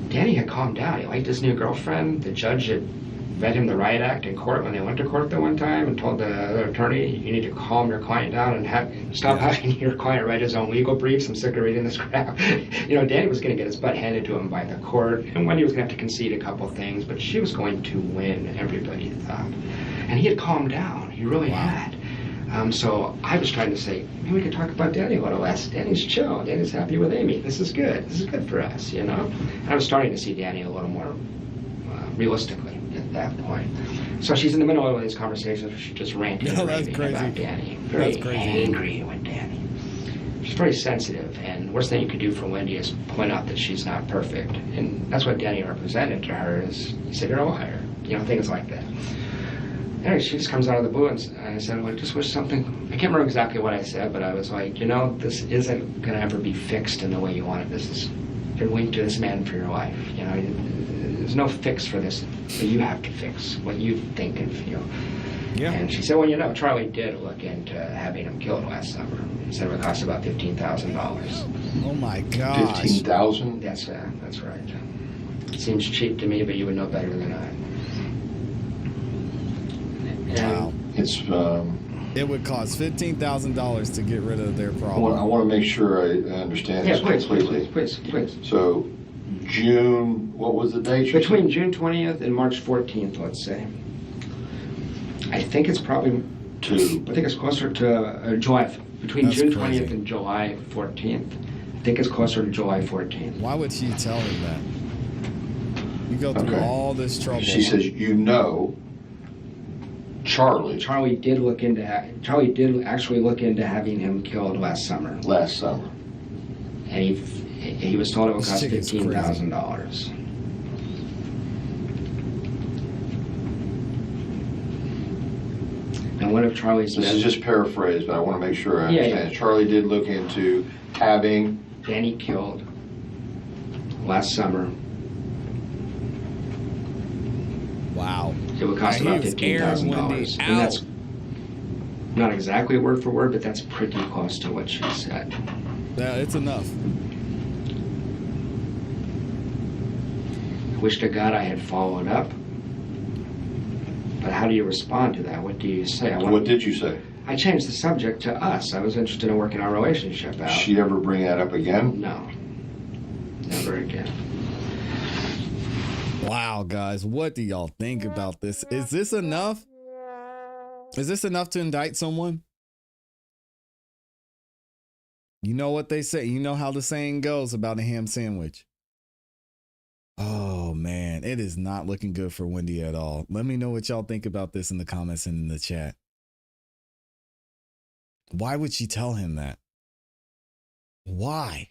Danny had calmed down. He liked his new girlfriend. The judge had read him the riot act in court when they went to court the one time and told the other attorney, you need to calm your client down and stop having your client write his own legal briefs. I'm sick of reading this crap. You know, Danny was going to get his butt handed to him by the court, and Wendy was going to have to concede a couple things, but she was going to win, everybody thought. And he had calmed down. He really had. So I was trying to say, maybe we could talk about Danny a little less. Danny's chill. Danny's happy with Amy. This is good. This is good for us, you know? And I was starting to see Danny a little more realistically at that point. So she's in the middle of these conversations where she just ranting and raving about Danny. Very angry with Danny. She's very sensitive, and the worst thing you could do for Wendy is point out that she's not perfect. And that's what Danny represented to her is, he said, you're a liar. You know, things like that. Anyway, she just comes out of the blue, and I said, well, I just wish something, I can't remember exactly what I said, but I was like, you know, this isn't going to ever be fixed in the way you want it. This is, you're linked to this man for your life. You know, there's no fix for this, but you have to fix what you think and feel. Yeah. And she said, well, you know, Charlie did look into having him killed last summer. He said it would cost about $15,000. Oh my gosh. 15,000? That's right. Seems cheap to me, but you would know better than I. Wow. It's, It would cost $15,000 to get rid of their I problem. want to make sure I understand this completely. Please. So, June, what was the date? Between June 20th and March 14th, let's say. I think it's probably I think it's closer to July. Between That's June crazy. 20th and July 14th. I think it's closer to July 14th. Why would she tell him that? You go through all this trouble. She says, you know, Charlie Charlie did actually look into having him killed last summer. last summer. And he was told it would This cost chick is crazy. $15,000. And one of Charlie's This is just paraphrased, but I want to make sure I Yeah, understand. yeah. Charlie did look into having Danny killed last summer. Wow. It would cost He about was airing Wendy $15,000. And that's out. not exactly word for word, but that's pretty close to what she said. Yeah, it's enough. I wish to God I had followed up. But how do you respond to that? What do you say? what did you say? I changed the subject to us. I was interested in working our relationship out. She ever bring that up again? No. Never again. Wow, guys, what do y'all think about this? Is this enough? Is this enough to indict someone? You know what they say. You know how the saying goes about a ham sandwich. Oh, man, it is not looking good for Wendy at all. Let me know what y'all think about this in the comments and in the chat. Why would she tell him that? Why?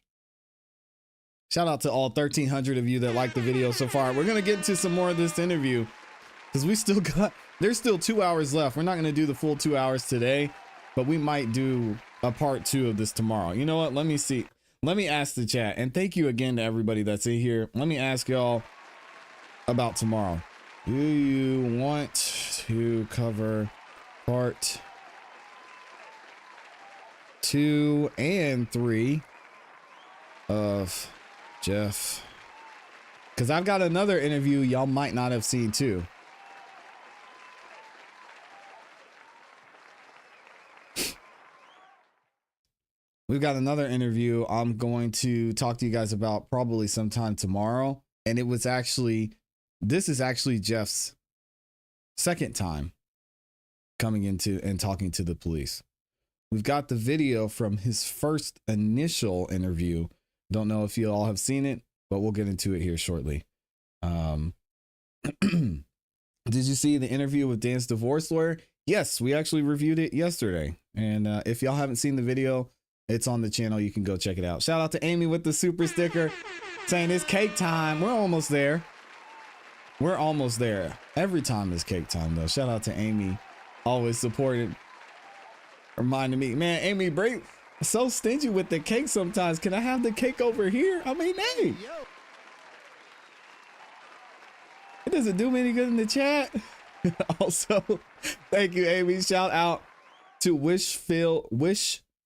Shout out to all 1,300 of you that liked the video so far. We're going to get into some more of this interview because there's still 2 hours left. We're not going to do the full 2 hours today, but we might do a part 2 of this tomorrow. You know what? Let me see. Let me ask the chat, and thank you again to everybody that's in here. Let me ask y'all about tomorrow. Do you want to cover part 2 and 3 of Jeff? Because I've got another interview y'all might not have seen too. We've got another interview I'm going to talk to you guys about probably sometime tomorrow. And this is actually Jeff's second time coming into and talking to the police. We've got the video from his first initial interview. Don't know if you all have seen it, but we'll get into it here shortly. Did you see the interview with Dan's divorce lawyer? Yes, we actually reviewed it yesterday. And if y'all haven't seen the video, it's on the channel. You can go check it out. Shout out to Amy with the super sticker saying it's cake time. We're almost there. We're almost there. Every time is cake time, though. Shout out to Amy. Always supporting. Reminding me, man, Amy, break so stingy with the cake sometimes. Can I have the cake over here? I mean, hey. It doesn't do me any good in the chat. Also, thank you, Amy. Shout out to Wish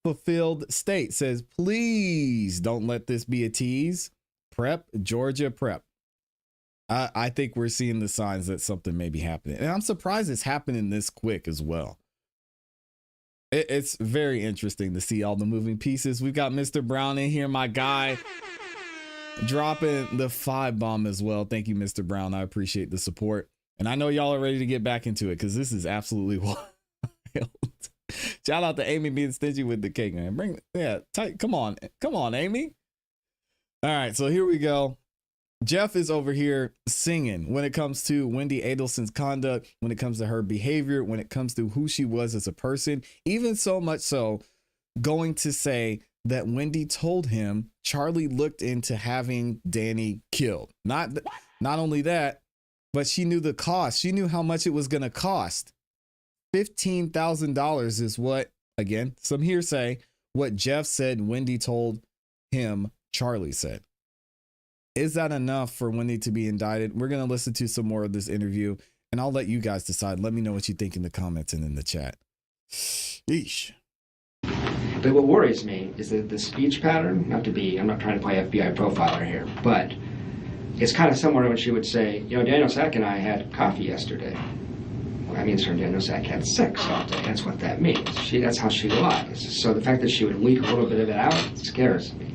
Fulfilled State. Says, please don't let this be a tease. Prep, Georgia prep. I think we're seeing the signs that something may be happening. And I'm surprised it's happening this quick as well. It's very interesting to see all the moving pieces. We've got Mr. Brown in here, my guy, dropping the 5 bomb as well. Thank you, Mr. Brown. I appreciate the support. And I know y'all are ready to get back into it because this is absolutely wild. Shout out to Amy being stingy with the cake, man. Come on, Amy. All right, so here we go. Jeff is over here singing when it comes to Wendy Adelson's conduct, when it comes to her behavior, when it comes to who she was as a person, even so much so going to say that Wendy told him Charlie looked into having Danny killed. Not only that, but she knew the cost. She knew how much it was going to cost. $15,000 is what, again, some hearsay, what Jeff said Wendy told him Charlie said. Is that enough for Wendy to be indicted? We're going to listen to some more of this interview, And I'll let you guys decide. Let me know what you think in the comments and in the chat. Yeesh. But what worries me is that the speech pattern, I'm not trying to play FBI profiler here, but it's kind of similar to when she would say, you know, Daniel Sack and I had coffee yesterday. Well, that means her Daniel Sack had sex all day. That's what that means. That's how she lies. So the fact that she would leak a little bit of it out scares me.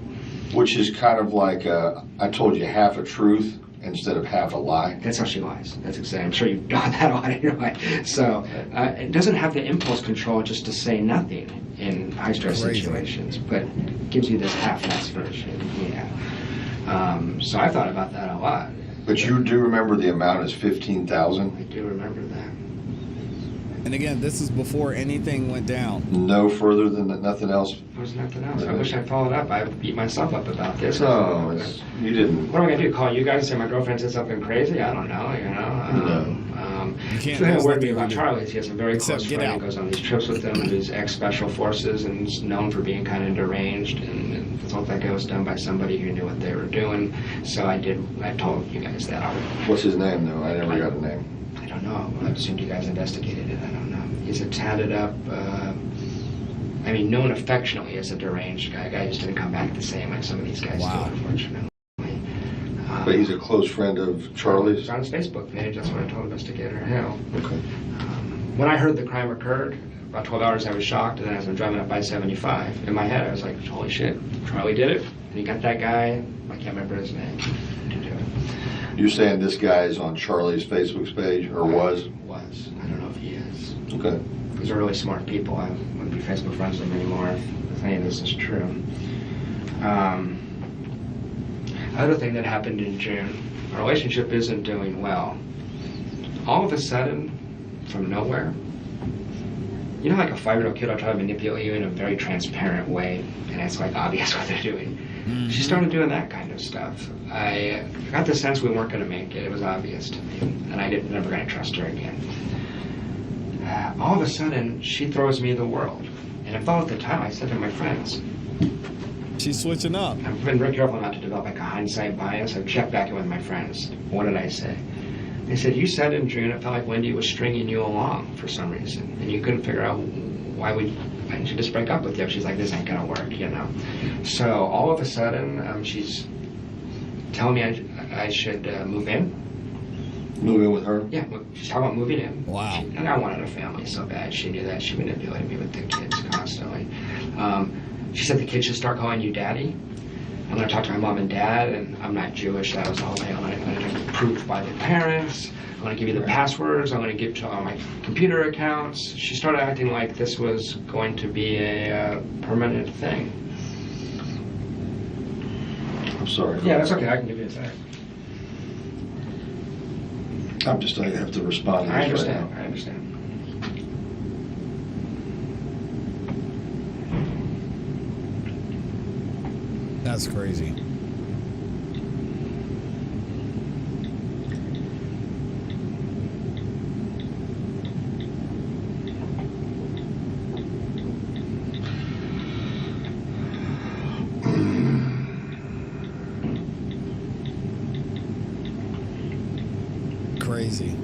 Which is kind of like, I told you half a truth instead of half a lie. That's how she lies. That's exactly. I'm sure you've got that on anyway. So it doesn't have the impulse control just to say nothing in high stress situations, but gives you this half-assed version. Yeah. So I thought about that a lot. But you do remember the amount is 15,000? I do remember that. And again, this is before anything went down. No further than that, nothing else? There was nothing else. I wish I followed up. I beat myself up about this. No, you didn't. What am I going to do? Call you guys and say my girlfriend said something crazy? I don't know, you know. You can't. The thing that worried me nothing about to do. Charlie is he has a very Except close get friend out. who goes on these trips with him who's ex-special forces and is known for being kind of deranged, and it looked like it was done by somebody who knew what they were doing. So I told you guys that. What's his name, though? I never got a name. I don't know. I assumed you guys investigated it. I don't know. He's a tatted up, known affectionately as a deranged guy. Guy just didn't come back the same like some of these guys do, unfortunately. But he's a close friend of Charlie's? It's on his Facebook page. That's what I told investigator Hill. Okay. When I heard the crime occurred, about 12 hours I was shocked, and then as I'm driving up I-75, in my head I was like, holy shit, Charlie did it. And he got that guy, I can't remember his name, to do it. You're saying this guy's on Charlie's Facebook page, or was? Was. I don't know if he is. Okay. These are really smart people. I wouldn't be Facebook friends with them anymore if any of this is true. Other thing that happened in June, our relationship isn't doing well. All of a sudden, from nowhere, you know, like a 5-year-old kid will try to manipulate you in a very transparent way, and it's like obvious what they're doing. Mm-hmm. She started doing that kind of stuff. I got the sense we weren't going to make it. It was obvious to me, and I never going to trust her again. All of a sudden, she throws me the world. And I thought at the time, I said to my friends, she's switching up. I've been very careful not to develop like a hindsight bias. I've checked back in with my friends. What did I say? They said, you said in June it felt like Wendy was stringing you along for some reason, and you couldn't figure out why didn't she just break up with you? She's like, this ain't gonna work, you know. So all of a sudden, she's telling me I should move in. Move in with her? Yeah, she's talking about moving in. Wow. And I wanted a family so bad. She knew that. She manipulated me with the kids constantly. She said the kids should start calling you daddy. I'm going to talk to my mom and dad, and I'm not Jewish. That was all. I'm going to get approved by the parents. I'm going to give you the passwords. I'm going to give to all my computer accounts. She started acting like this was going to be a permanent thing. I'm sorry. Yeah, that's okay. I can give you a sec. I have to respond to this I understand. right now. I understand. That's crazy. Crazy.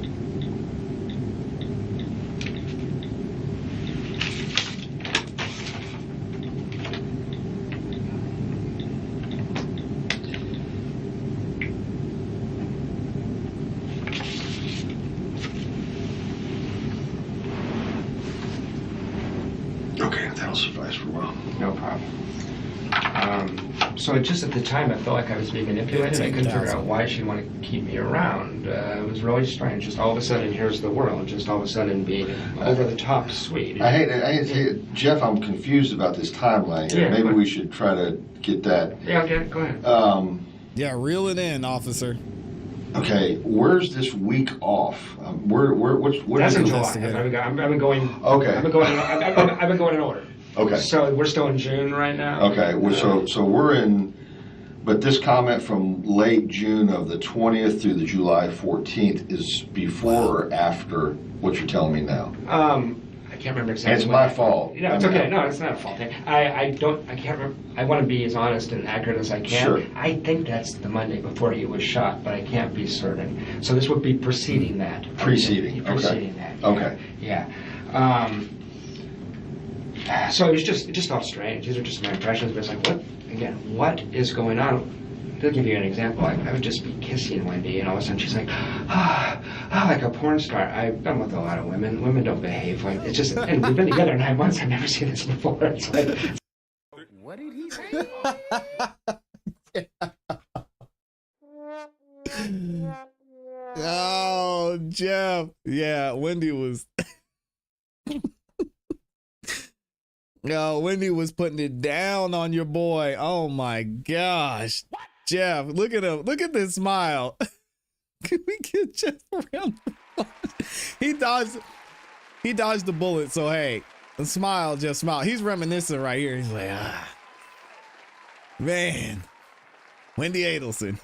Okay, that'll suffice for a while. No problem. So just at the time, I felt like I was being manipulated. I couldn't figure out why she'd want to keep me around. It was really strange. Just all of a sudden, here's the world. Just all of a sudden, being over the top sweet. I hate it. Jeff, I'm confused about this timeline here. Yeah, Maybe but- we should try to get that. Yeah, okay, go ahead. Yeah, reel it in, officer. Okay, where's this week off? What That's is in it? July. I've been going. Okay. I've been going in order. Okay. So we're still in June right now. Okay, so we're in, but this comment from late June of the 20th through the July 14th is before or after what you're telling me now? I can't remember exactly. It's my fault. No, it's okay. No, it's not a fault thing. I can't remember. I want to be as honest and accurate as I can. Sure. I think that's the Monday before he was shot, but I can't be certain. So this would be preceding that. Preceding. Okay. Preceding that. Okay. Yeah. So it just felt strange. These are just my impressions, but it's like, what is going on? To give you an example, I would just be kissing Wendy, and all of a sudden she's like, like a porn star. I've been with a lot of women. Women don't behave like it's just. And we've been together 9 months. I've never seen this before. It's like, what did he say? Oh, Jeff. Yeah, Wendy was. No, Wendy was putting it down on your boy. Oh my gosh. Jeff, look at him. Look at this smile. Can we get Jeff around the block? He dodged the bullet. So hey, smile, Jeff, smile. He's reminiscing right here. He's like, man, Wendy Adelson.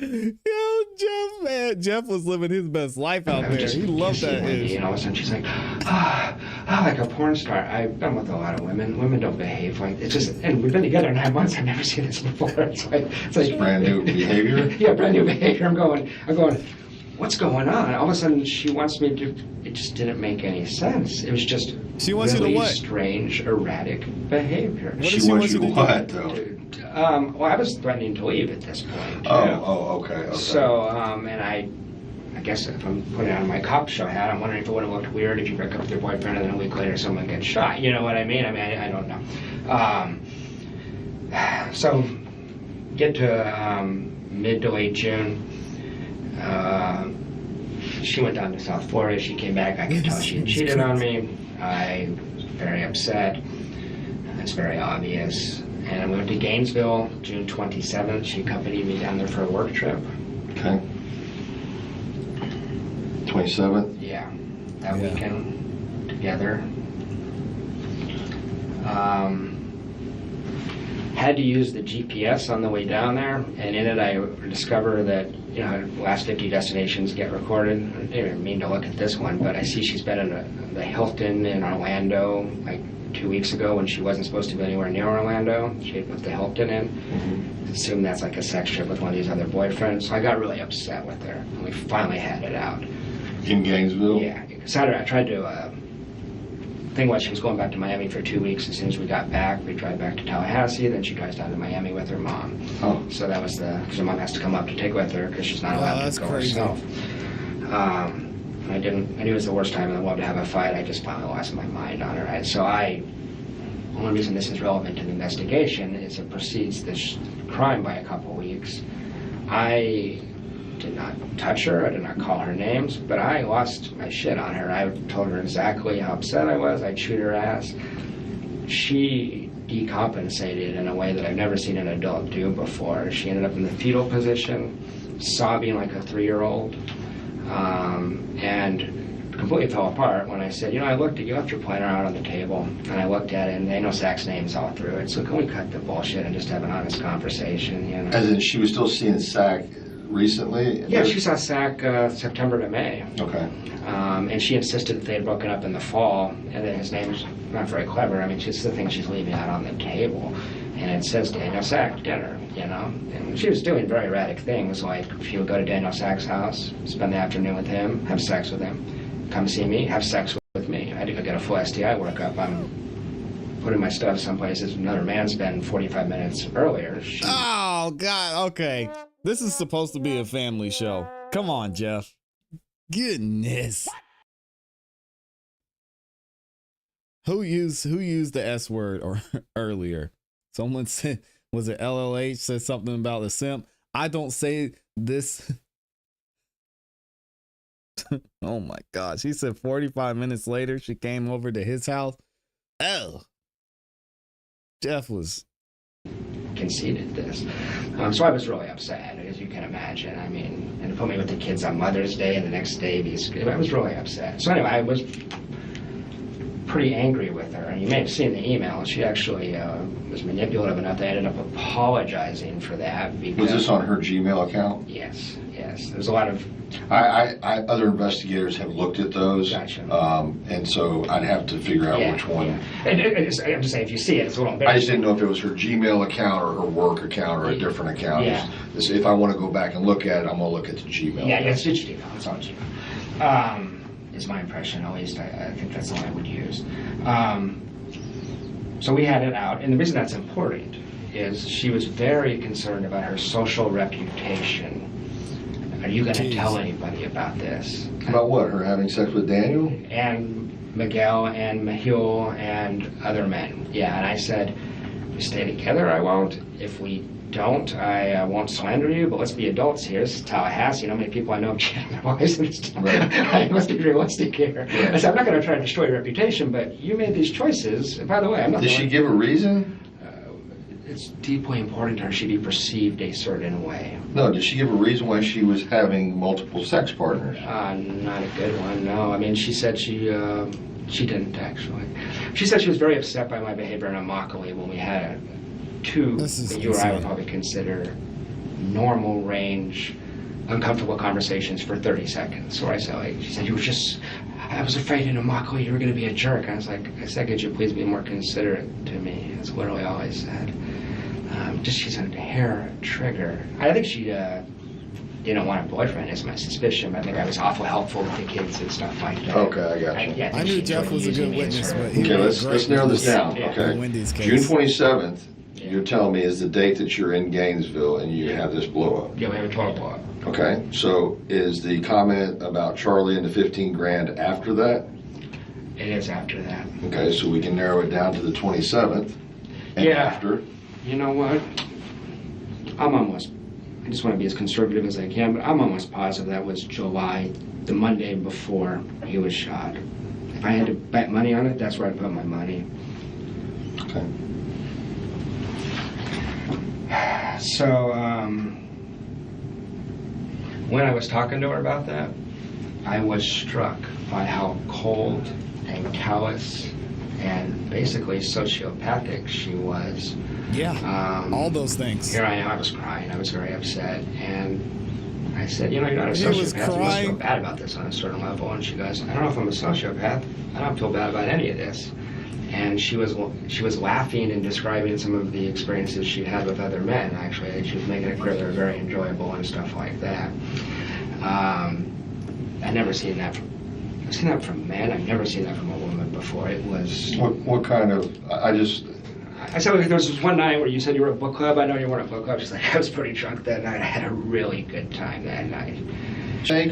Yo, Jeff, man. Jeff was living his best life out there. He loved that. Wendy, and all of a sudden she's like, like a porn star. I've been with a lot of women. Women don't behave like it's just. And we've been together 9 months. I've never seen this before. It's like Brand new behavior. Yeah, brand new behavior. I'm going. What's going on? All of a sudden she wants me to. It just didn't make any sense. It was just. She wants really you to what? Strange, erratic behavior. She wants you to what, though? Well, I was threatening to leave at this point. Okay. So, and I guess if I'm putting on my cop show hat, I'm wondering if it would have looked weird if you break up with your boyfriend and then a week later someone gets shot. You know what I mean? I don't know. So, get to mid to late June. She went down to South Florida. She came back. I could tell she had cheated on me. I was very upset. It's very obvious. And we went to Gainesville, June 27th. She accompanied me down there for a work trip. Okay. 27th? Yeah, that weekend together. Had to use the GPS on the way down there, and in it I discover that, last 50 destinations get recorded. I didn't mean to look at this one, but I see she's been in the Hilton in Orlando, like 2 weeks ago when she wasn't supposed to be anywhere near Orlando. She had put the Hilton in. Mm-hmm. Assumed that's like a sex trip with one of these other boyfriends. So I got really upset with her, and we finally had it out. In Gainesville? Yeah. Saturday, I tried to. Thing was, she was going back to Miami for 2 weeks. As soon as we got back, we drive back to Tallahassee. Then she drives down to Miami with her mom. Oh. So that was because her mom has to come up to take with her because she's not allowed to go herself. I knew it was the worst time in the world to have a fight. I just finally lost my mind on her. Right? So the only reason this is relevant to the investigation is it precedes this crime by a couple weeks. I did not touch her. I did not call her names, but I lost my shit on her. I told her exactly how upset I was. I chewed her ass. She decompensated in a way that I've never seen an adult do before. She ended up in the fetal position, sobbing like a 3-year-old, and completely fell apart when I said, I looked at you, left your planner out on the table, and I looked at it, and they know Zach's names all through it. So can we cut the bullshit and just have an honest conversation? As in, she was still seeing Zach recently? Yeah, she saw Zach September to May. Okay. And she insisted that they had broken up in the fall, and that his name's not very clever. I mean, it's the thing she's leaving out on the table. And it says Daniel Sack dinner, And she was doing very erratic things, like she would go to Daniel Sack's house, spend the afternoon with him, have sex with him, come see me, have sex with me. I didn't get a full STI workup. I'm putting my stuff someplace as another man's been 45 minutes earlier. Oh, God, okay. This is supposed to be a family show. Come on, Jeff. Goodness. Who used the S word or earlier? Someone said, was it LLH said something about a simp? I don't say this. Oh my gosh. He said 45 minutes later she came over to his house. Oh. Jeff was conceded this. So I was really upset, as you can imagine. I mean, and it put me with the kids on Mother's Day, and the next day I was really upset. So anyway, I was pretty angry with her. And you may have seen the email. She actually was manipulative enough that I ended up apologizing for that. Because, Was this on her Gmail account? Yes. There's a lot of... Other investigators have looked at those. Gotcha. And so I'd have to figure out which one. Yeah. I'm just saying, if you see it, it's a little I just didn't know if it was her Gmail account or her work account or a different account. Yeah. If I want to go back and look at it, I'm going to look at the Gmail. Yeah, it's Gmail. It's all Gmail. Is my impression, at least. I think that's the one I would use. So we had it out, and the reason that's important is she was very concerned about her social reputation. Are you going to tell anybody about this? About what? Her having sex with Daniel? And Miguel and Mahil and other men. Yeah, and I said, if we stay together, I won't. If we don't, I won't slander you, but let's be adults here. This is Tallahassee. You know how many people I know have cheated their wives in this town? Right. I must be realistic here. Right. I said, I'm not going to try to destroy your reputation, but you made these choices. And by the way, I'm not... Did she give a reason? It's deeply important to her she be perceived a certain way. No, did she give a reason why she was having multiple sex partners? Not a good one, no. I mean, she said she didn't, actually. She said she was very upset by my behavior in Immokalee when we had two that you or I would probably consider normal range, uncomfortable conversations for 30 seconds. So I said, she said, I was afraid in Immokalee you were going to be a jerk. And I was like, I said, could you please be more considerate to me? That's literally all I said. She's a hair trigger. I think she didn't want a boyfriend, is my suspicion. I think I was awful helpful with the kids and stuff like that. Okay, I got you. I knew Jeff was a good witness, but okay, let's narrow this down. Yeah. Okay, Wendy's case. June 27th, you're telling me is the date that you're in Gainesville and you have this blow up. Yeah, we have a total blow up. Okay, so is the comment about Charlie and the 15 grand after that? It is after that. Okay, so we can narrow it down to the 27th and after. You know what? I just want to be as conservative as I can, but I'm almost positive that was July, the Monday before he was shot. If I had to bet money on it, that's where I'd put my money. Okay. So, when I was talking to her about that, I was struck by how cold and callous and basically sociopathic she was. Yeah, all those things. Here I am, I was crying, I was very upset, and I said, you're not a sociopath, you must feel bad about this on a certain level. And she goes, I don't know if I'm a sociopath, I don't feel bad about any of this. And she was laughing and describing some of the experiences she'd had with other men, actually. She was making it clear they were very enjoyable and stuff like that. I'd never seen that I've seen that from men, I've never seen that from a woman before. It was... What kind of... I said, there was this one night where you said you were at book club. I know you weren't at book club. She's like, I was pretty drunk that night. I had a really good time that night.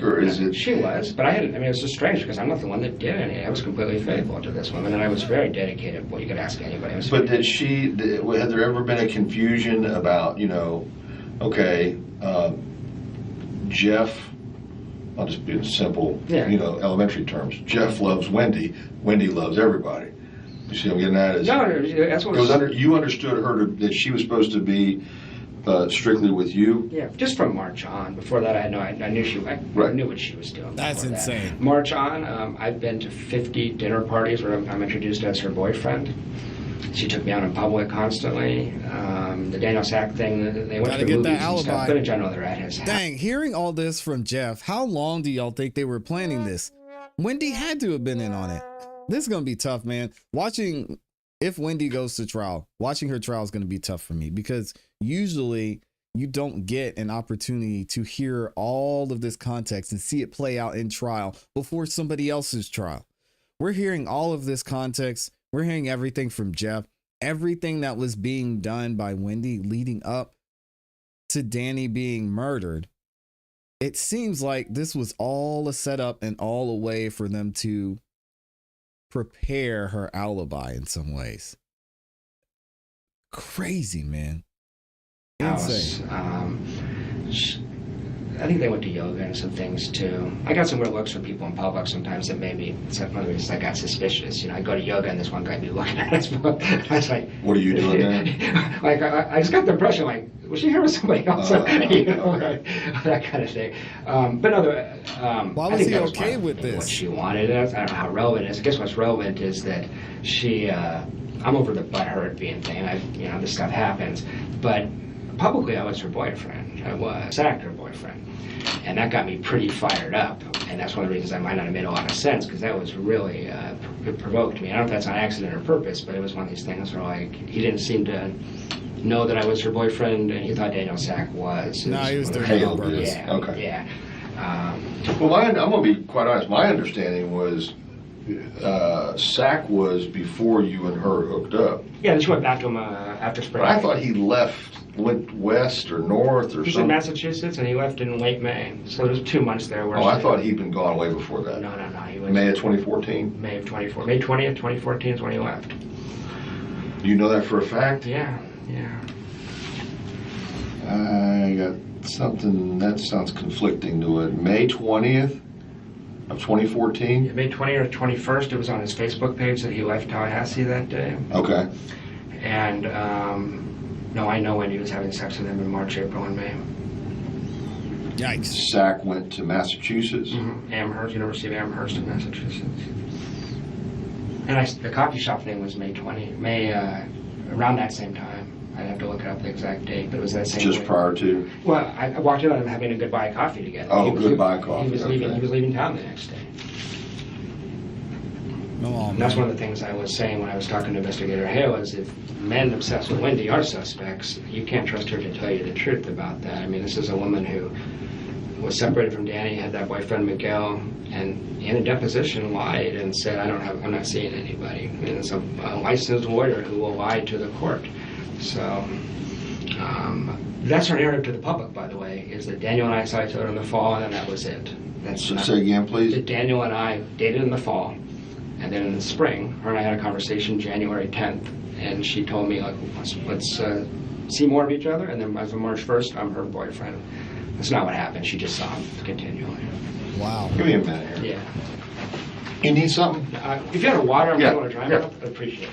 Or is it? She was, but it was just strange because I'm not the one that did any. I was completely faithful to this woman, and I was very dedicated. Well, you could ask anybody. But had there ever been a confusion about, Jeff, I'll just be simple, elementary terms. Jeff loves Wendy. Wendy loves everybody. You see what I'm getting at? No, that's what you understood her that she was supposed to be strictly with you? Yeah, just from March on. Before that, I knew I knew what she was doing. That's insane. March on, I've been to 50 dinner parties where I'm introduced as her boyfriend. She took me out in public constantly. The Daniel Sack thing, they went to the movies and stuff, but in general, they're at his house. Dang, hearing all this from Jeff, how long do y'all think they were planning this? Wendy had to have been in on it. This is going to be tough, man. If Wendy goes to trial, watching her trial is going to be tough for me because usually you don't get an opportunity to hear all of this context and see it play out in trial before somebody else's trial. We're hearing all of this context. We're hearing everything from Jeff, everything that was being done by Wendy leading up to Danny being murdered. It seems like this was all a setup and all a way for them to prepare her alibi in some ways. Crazy, man. Insane. I think they went to yoga and some things too. I got some weird looks from people in public sometimes that made me, it's like one of the reasons I got suspicious. You know, I go to yoga and this one guy be looking at us. I was like, What are you doing there? like, I just got the impression, like, was she here with somebody else? You know, right? That kind of thing. But no, Why I was think he that was okay part of with What this? she wanted. I don't know how relevant it is. I guess what's relevant is that she, I'm over the butthurt being thing. You know, this stuff happens. But publicly, I was her boyfriend. I was an actor boyfriend. And that got me pretty fired up. And that's one of the reasons I might not have made a lot of sense, because that was really, it provoked me. I don't know if that's on accident or purpose, but it was one of these things where, like, he didn't seem to know that I was her boyfriend, and he thought Daniel Sack was. No, he was doing it it on on purpose. Yeah, Okay. yeah. Well, I'm going to be quite honest. My understanding was Sack was before you and her hooked up. Yeah, then she went back to him after spring. But I thought he went west or north or He's in something. Massachusetts, and he left in late May. So there was 2 months there where Oh, I thought he'd been gone way before that. No, he was... May of 2014? May of 24. May 20th, 2014 is when he left. Do you know that for a fact? Yeah. I got something that sounds conflicting to it. May 20th of 2014? Yeah, May 20th or 21st, it was on his Facebook page that he left Tallahassee that day. Okay. And, no, I know when he was having sex with him in March, April, and May. Yikes. Sack went to Massachusetts. Amherst, University of Amherst in Massachusetts. And the coffee shop thing was May around that same time. I'd have to look up the exact date, but it was that same Just week. prior to? Well, I walked in on him having a goodbye coffee together. Oh, He was goodbye leaving- coffee, He was leaving. okay. He was leaving town the next day. Oh, And that's man. one of the things I was saying when I was talking to Investigator Hale is if men obsessed with Wendy are suspects, you can't trust her to tell you the truth about that. I mean, this is a woman who was separated from Danny, had that boyfriend Miguel, and in a deposition lied and said, I'm not seeing anybody. And it's a licensed lawyer who will lie to the court. So that's her narrative to the public, by the way, is that Daniel and I saw each other in the fall, and then that was it. That's not, Say again, please. that Daniel and I dated in the fall, and then in the spring, her and I had a conversation January 10th, and she told me, like, let's see more of each other, and then as of March 1st, I'm her boyfriend. That's not what happened. She just saw him continually. Wow. Give me a minute here. Yeah. You need something? If you have water, I'm Yeah, going to dry yeah. mouth. I'd appreciate it.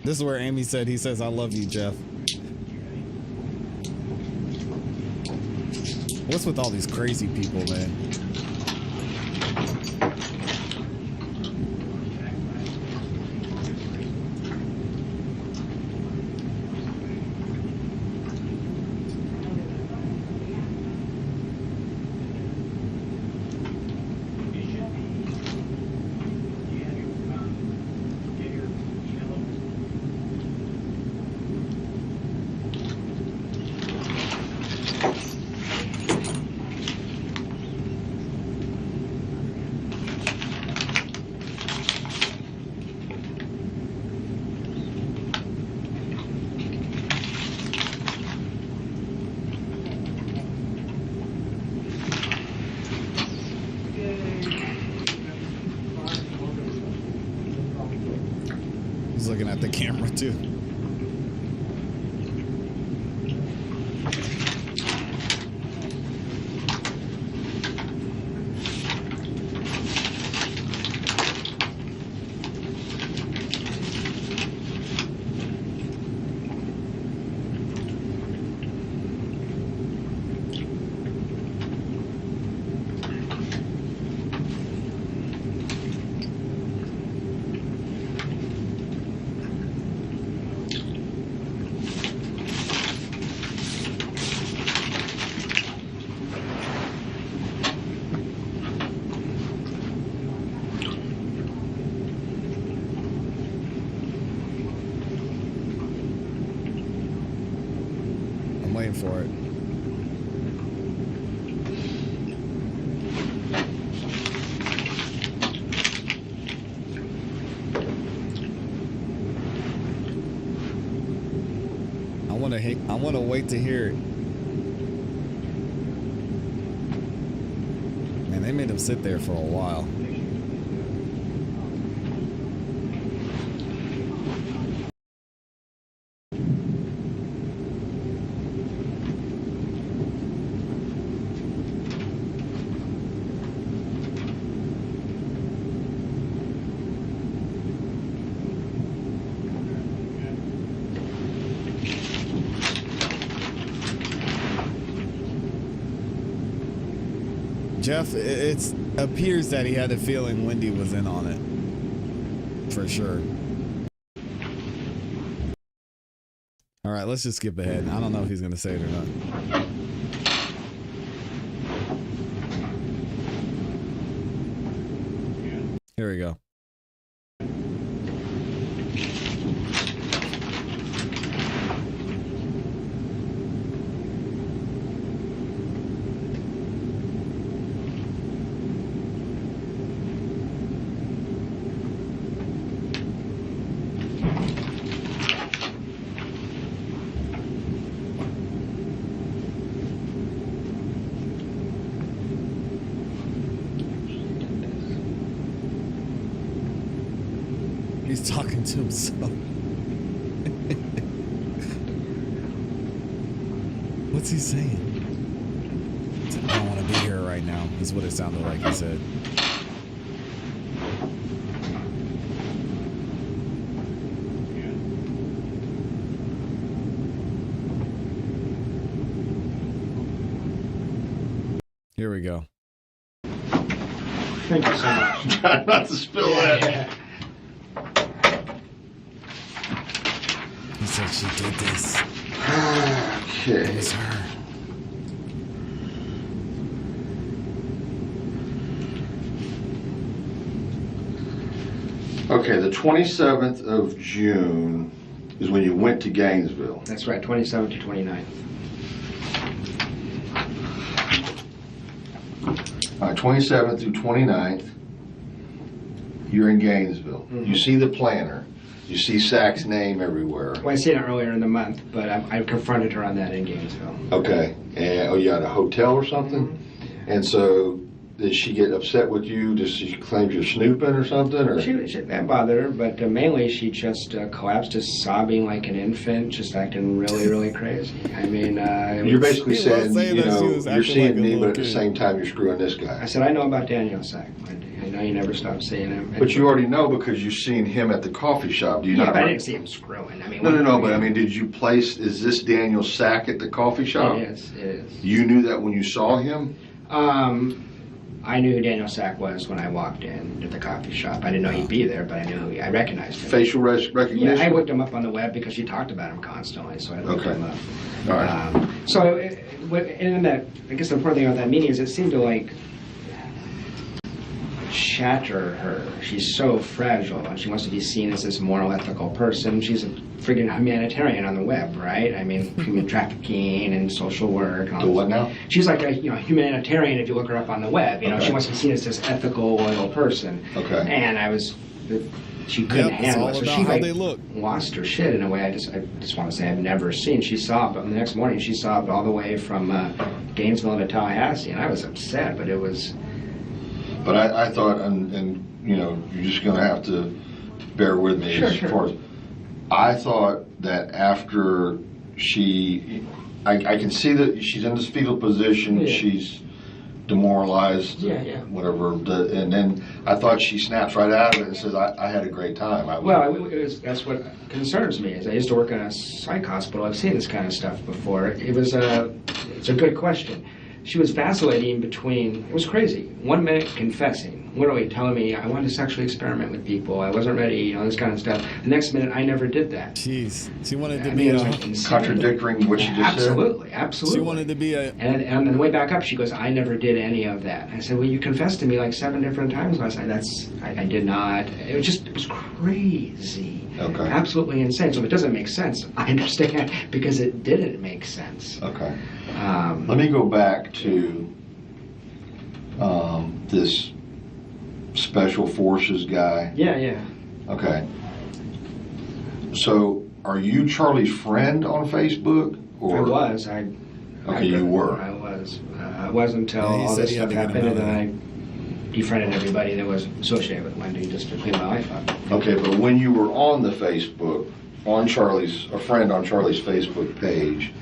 This is where Amy said, he says, I love you, Jeff. What's with all these crazy people, man? He's looking at the camera too. I'm waiting for it. I want to wait to hear it. Man, they made him sit there for a while. Jeff, it appears that he had a feeling Wendy was in on it. For sure. All right, let's just skip ahead. I don't know if he's going to say it or not. Here we go. He's talking to himself. What's he saying? I don't want to be here right now, is what it sounded like he said. Here we go. Thank you so much. Try not to spill that. He said she did this. Okay. It was her. Okay, the 27th of June is when you went to Gainesville. That's right, 27th to 29th. All right, 27th through 29th, you're in Gainesville. Mm-hmm. You see the planner. You see Sack's name everywhere. Well, I seen it earlier in the month, but I confronted her on that in Gainesville. Okay. And you at a hotel or something? Mm-hmm. And so did she get upset with you? Does she claim you're snooping or something? Or? That bothered her, but mainly she just collapsed, just sobbing like an infant, just acting really, really crazy. I mean, You're basically He was saying, saying you that she know, was you're acting seeing like a me, little but at the kid. same time you're screwing this I guy. said, I know about Daniel Sack, Wendy. I know you never stopped seeing him. But you already know because you've seen him at the coffee shop. Do you Yeah, not? but I didn't see him screwing. I mean, No, but I mean, did you place, is this Daniel Sack at the coffee shop? It is. You knew that when you saw him? I knew who Daniel Sack was when I walked in at the coffee shop. I didn't know he'd be there, but I recognized him. Facial recognition? Yeah, I looked him up on the web because she talked about him constantly, so I looked him up. All right. And that, I guess the important thing about that meeting is it seemed to like shatter her. She's so fragile, and she wants to be seen as this moral, ethical person. She's a friggin' humanitarian on the web, right? I mean, human trafficking and social work. And all The what now? She's like a humanitarian if you look her up on the web. Okay. She wants to be seen as this ethical, loyal person. Okay. And she couldn't Yep, it's handle all it. So about she how they look. lost her shit in a way I just want to say I've never seen. She sobbed, but the next morning she sobbed all the way from Gainesville to Tallahassee, and I was upset, but it was... But I thought, and you're just going to have to bear with me Sure. far as I thought that after I can see that she's in this fetal position, Yeah. she's demoralized, Yeah. whatever, and then I thought she snaps right out of it and says, I had a great time. That's what concerns me. Is I used to work in a psych hospital. I've seen this kind of stuff before. It's a good question. She was vacillating between, it was crazy. 1 minute confessing, literally telling me I wanted to sexually experiment with people. I wasn't ready, this kind of stuff. The next minute, I never did that. Jeez. She wanted to I be mean, it a... was like insane. Contradicting what you just said? Absolutely. She wanted to be a... And on the way back up, she goes, I never did any of that. I said, well, you confessed to me like 7 different times last night. I did not. It was crazy. Okay. Absolutely insane. So if it doesn't make sense, I understand, because it didn't make sense. Okay. Let me go back to this special forces guy. Yeah. Okay. So, are you Charlie's friend on Facebook? Or I was. Okay, you were. I was. It wasn't until Yeah, he all said this he had stuff to get happened, and another. then I befriended everybody that was associated with Wendy just to clean my life up. Okay, but when you were on the Facebook, a friend on Charlie's Facebook page,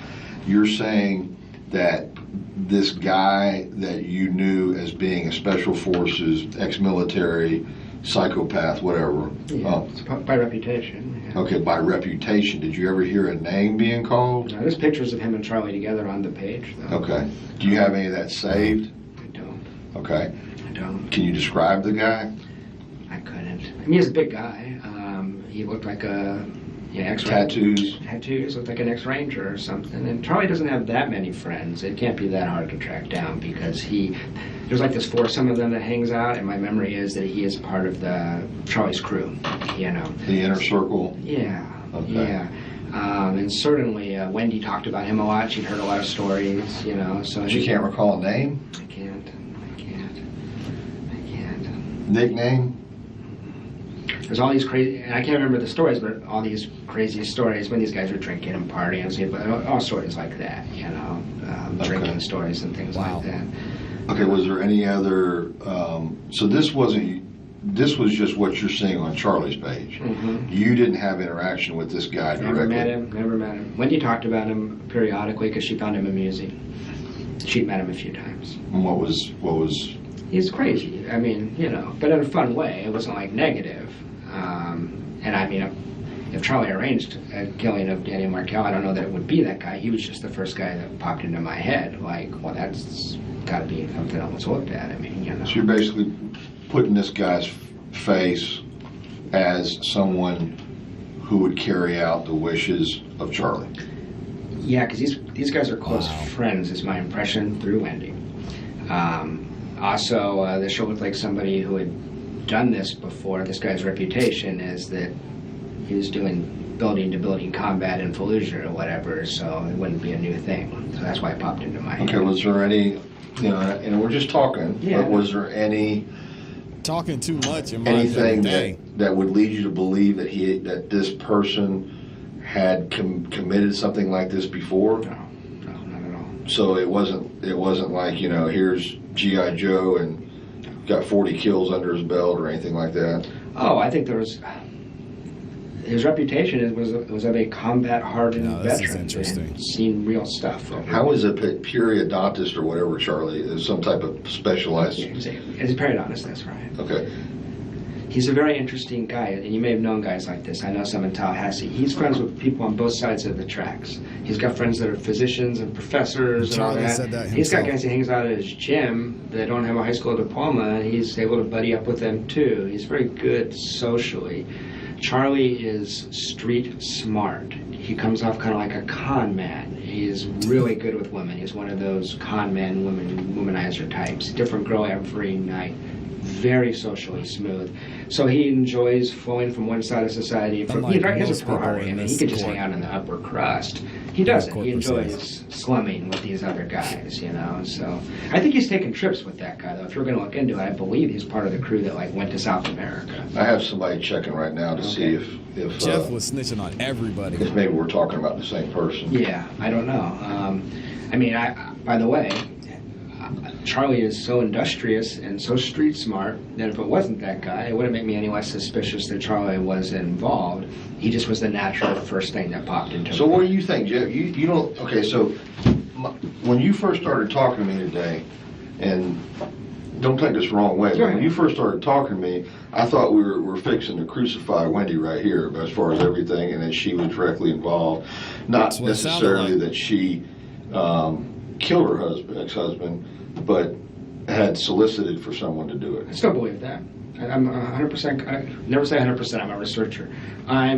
you're saying that this guy that you knew as being a special forces, ex-military, psychopath, whatever. Yeah, by reputation. Yeah. Okay, by reputation. Did you ever hear a name being called? Now, there's pictures of him and Charlie together on the page, though. Okay. Do you have any of that saved? I don't. Okay. I don't. Can you describe the guy? I couldn't. I mean, he's a big guy. He looked like a Tattoos. Tattoos, looked like an ex-ranger or something. And Charlie doesn't have that many friends. It can't be that hard to track down because there's like this foursome of them that hangs out, and my memory is that he is part of Charlie's crew, you know. The inner circle? Yeah. Okay. Yeah. And certainly Wendy talked about him a lot. She'd heard a lot of stories, you know. So But you can't recall a name? I can't. Nickname? There's all these crazy, and I can't remember the stories, but all these crazy stories when these guys were drinking and partying and stuff, but all stories like that, you know, drinking stories and things like that. Okay, was there any other, so this was just what you're seeing on Charlie's page. Mm-hmm. You didn't have interaction with this guy directly? Never met him. Wendy talked about him periodically because she found him amusing. She'd met him a few times. And what was? He's crazy, I mean, you know, but in a fun way. It wasn't like negative. And I mean, if Charlie arranged a killing of Danny Markel, I don't know that it would be that guy. He was just the first guy that popped into my head. Like, well, that's got to be something I was looked at. I mean, you know. So you're basically putting this guy's face as someone who would carry out the wishes of Charlie. Yeah, because these guys are close friends, is my impression through Wendy. Also, this show looked like somebody who had done this before. This guy's reputation is that he was doing building-to-building combat in Fallujah or whatever, so it wouldn't be a new thing. So that's why it popped into my head. Okay, was there any, you know, and we're just talking, but was there any... Talking too much in my anything that would lead you to believe that this person had committed something like this before? No, not at all. So it wasn't like, you know, here's G.I. Joe and got 40 kills under his belt or anything like that? Oh, I think his reputation was of a combat-hardened veteran. This is interesting. Seen real stuff. How is a periodontist or whatever, Charlie, is some type of specialized... He's a periodontist, that's right. Okay. He's a very interesting guy, and you may have known guys like this. I know some in Tallahassee. He's friends with people on both sides of the tracks. He's got friends that are physicians and professors and all that. Said that he's got guys he hangs out at his gym that don't have a high school diploma, and he's able to buddy up with them too. He's very good socially. Charlie is street smart. He comes off kind of like a con man. He's really good with women. He's one of those con man womanizer types. Different girl every night. Very socially smooth. So he enjoys flowing from one side of society. He has a Ferrari. I mean, he could just hang out in the upper crust. He doesn't. He enjoys slumming with these other guys, you know. So I think he's taken trips with that guy, though. If you're going to look into it, I believe he's part of the crew that like went to South America. I have somebody checking right now to see if Jeff was snitching on everybody. If maybe we're talking about the same person. Yeah, I don't know. I mean, by the way, Charlie is so industrious and so street smart that if it wasn't that guy, it wouldn't make me any less suspicious that Charlie was involved. He just was the natural first thing that popped into So me. what do you think, Jeff? You don't... Okay, so when you first started talking to me today, and don't take this the wrong way, but when you first started talking to me, I thought we were fixing to crucify Wendy right here, but as far as everything, and that she was directly involved. Not necessarily that she killed her ex-husband, but had solicited for someone to do it. I still believe that. I'm 100%, I never say 100%, I'm a researcher. I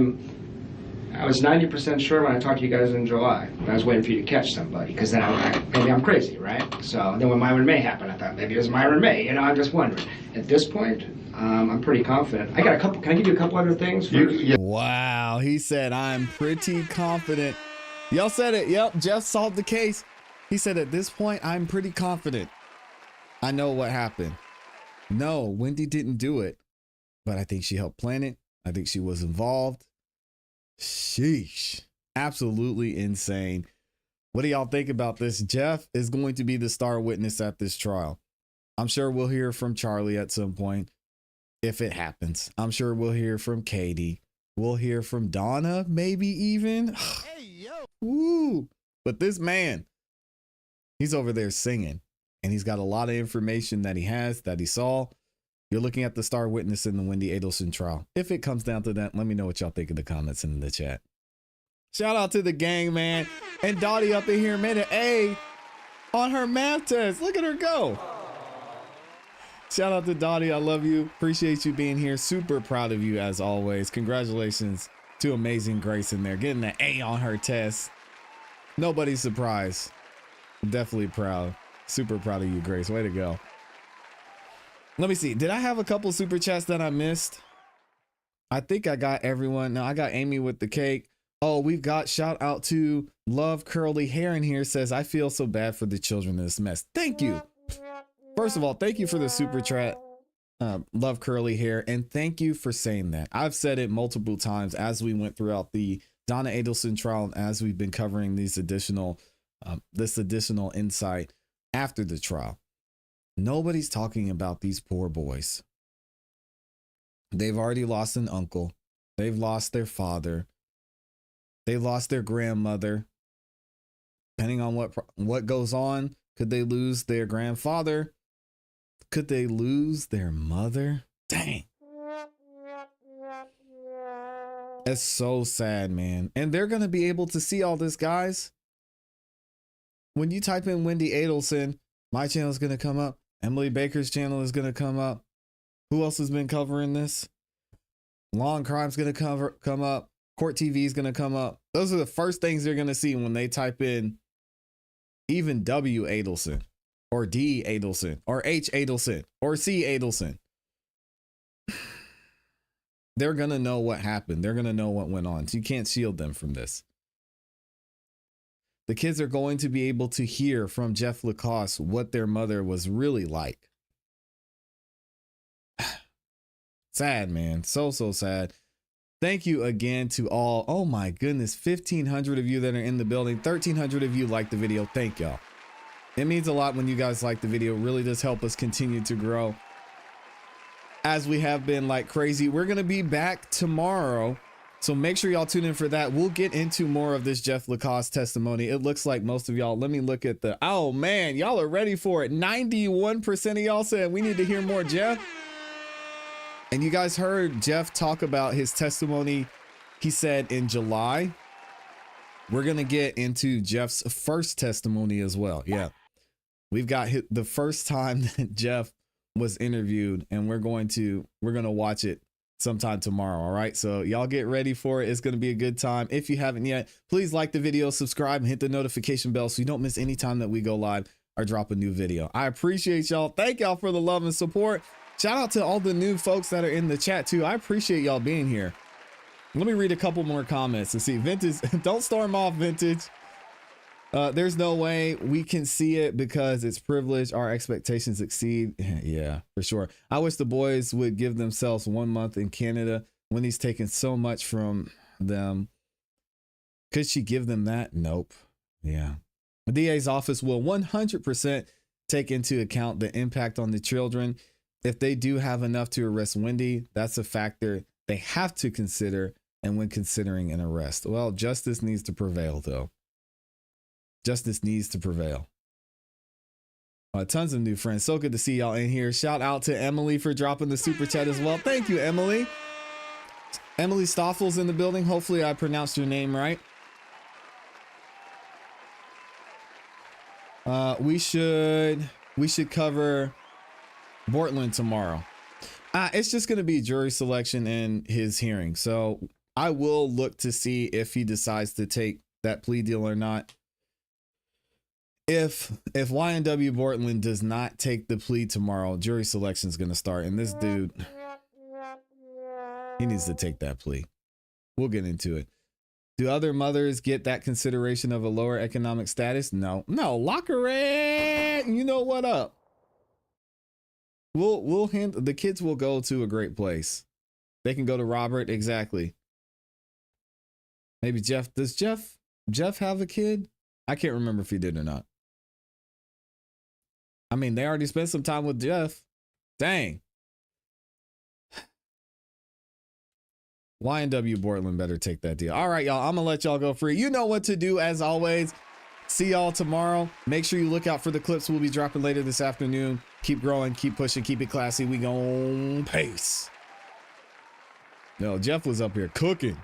was 90% sure when I talked to you guys in July, but I was waiting for you to catch somebody, because then maybe I'm crazy, right? So then when Myron May happened, I thought maybe it was Myron May, you know, I'm just wondering. At this point, I'm pretty confident. I got a couple, can I give you a couple other things first? Wow, he said, I'm pretty confident. Y'all said it, yep, Jeff solved the case. He said, at this point, I'm pretty confident. I know what happened. No, Wendy didn't do it, but I think she helped plan it. I think she was involved. Sheesh. Absolutely insane. What do y'all think about this? Jeff is going to be the star witness at this trial. I'm sure we'll hear from Charlie at some point if it happens. I'm sure we'll hear from Katie. We'll hear from Donna, maybe even. Hey, yo. Woo. But this man, he's over there singing, and he's got a lot of information that he saw. You're looking at the star witness in the Wendy Adelson trial. If it comes down to that, let me know what y'all think in the comments and in the chat. Shout out to the gang, man. And Dottie up in here, minute A on her math test. Look at her go. Shout out to Dottie. I love you. Appreciate you being here. Super proud of you as always. Congratulations to Amazing Grace in there. Getting an A on her test. Nobody's surprised. Definitely proud. Super proud of you, Grace. Way to go. Let me see. Did I have a couple super chats that I missed? I think I got everyone. No, I got Amy with the cake. Oh, we've got shout out to Love Curly Hair in here. Says, I feel so bad for the children in this mess. Thank you. First of all, thank you for the super chat, Love Curly Hair. And thank you for saying that. I've said it multiple times as we went throughout the Donna Adelson trial and as we've been covering these additional, this additional insight after the trial. Nobody's talking about these poor boys. They've already lost an uncle. They've lost their father. They lost their grandmother. Depending on what goes on, could they lose their grandfather? Could they lose their mother? Dang. It's so sad, man. And they're going to be able to see all this, guys. When you type in Wendy Adelson, my channel is going to come up. Emily Baker's channel is going to come up. Who else has been covering this? Law and Crime's going to come up. Court TV is going to come up. Those are the first things they're going to see when they type in even W Adelson or D Adelson or H Adelson or C Adelson. They're going to know what happened. They're going to know what went on. So you can't shield them from this. The kids are going to be able to hear from Jeff Lacasse what their mother was really like. Sad, man. So sad. Thank you again to all. Oh my goodness. 1,500 of you that are in the building. 1,300 of you like the video. Thank y'all. It means a lot when you guys like the video. It really does help us continue to grow as we have been like crazy. We're going to be back tomorrow. So make sure y'all tune in for that. We'll get into more of this Jeff Lacasse testimony. It looks like most of y'all, let me look at the, oh man, y'all are ready for it. 91% of y'all said we need to hear more Jeff. And you guys heard Jeff talk about his testimony. He said in July, we're going to get into Jeff's first testimony as well. Yeah. We've got the first time that Jeff was interviewed, and we're going to watch it sometime tomorrow. All right. So y'all get ready for it. It's going to be a good time. If you haven't yet, please like the video, subscribe, and hit the notification bell so you don't miss any time that we go live or drop a new video. I appreciate y'all. Thank y'all for the love and support. Shout out to all the new folks that are in the chat too. I appreciate y'all being here. Let me read a couple more comments and see. Vintage, don't storm off, Vintage. There's no way we can see it because it's privilege. Our expectations exceed. Yeah, for sure. I wish the boys would give themselves 1 month in Canada when he's taken so much from them. Could she give them that? Nope. Yeah. The DA's office will 100% take into account the impact on the children. If they do have enough to arrest Wendy, that's a factor they have to consider. And when considering an arrest, well, justice needs to prevail, though. Justice needs to prevail. Tons of new friends. So good to see y'all in here. Shout out to Emily for dropping the super chat as well. Thank you, Emily. Emily Stoffel's in the building. Hopefully I pronounced your name right. We should cover Bortland tomorrow. It's just going to be jury selection and his hearing. So I will look to see if he decides to take that plea deal or not. If YNW Bortland does not take the plea tomorrow, jury selection is going to start. And this dude, he needs to take that plea. We'll get into it. Do other mothers get that consideration of a lower economic status? No, lock her in. You know what up? We'll handle, the kids will go to a great place. They can go to Robert. Exactly. Maybe Jeff. Does Jeff have a kid? I can't remember if he did or not. I mean, they already spent some time with Jeff. Dang. YNW Bortland better take that deal. All right, y'all. I'm going to let y'all go free. You know what to do as always. See y'all tomorrow. Make sure you look out for the clips we'll be dropping later this afternoon. Keep growing, keep pushing, keep it classy. We gon' pace. No, Jeff was up here cooking.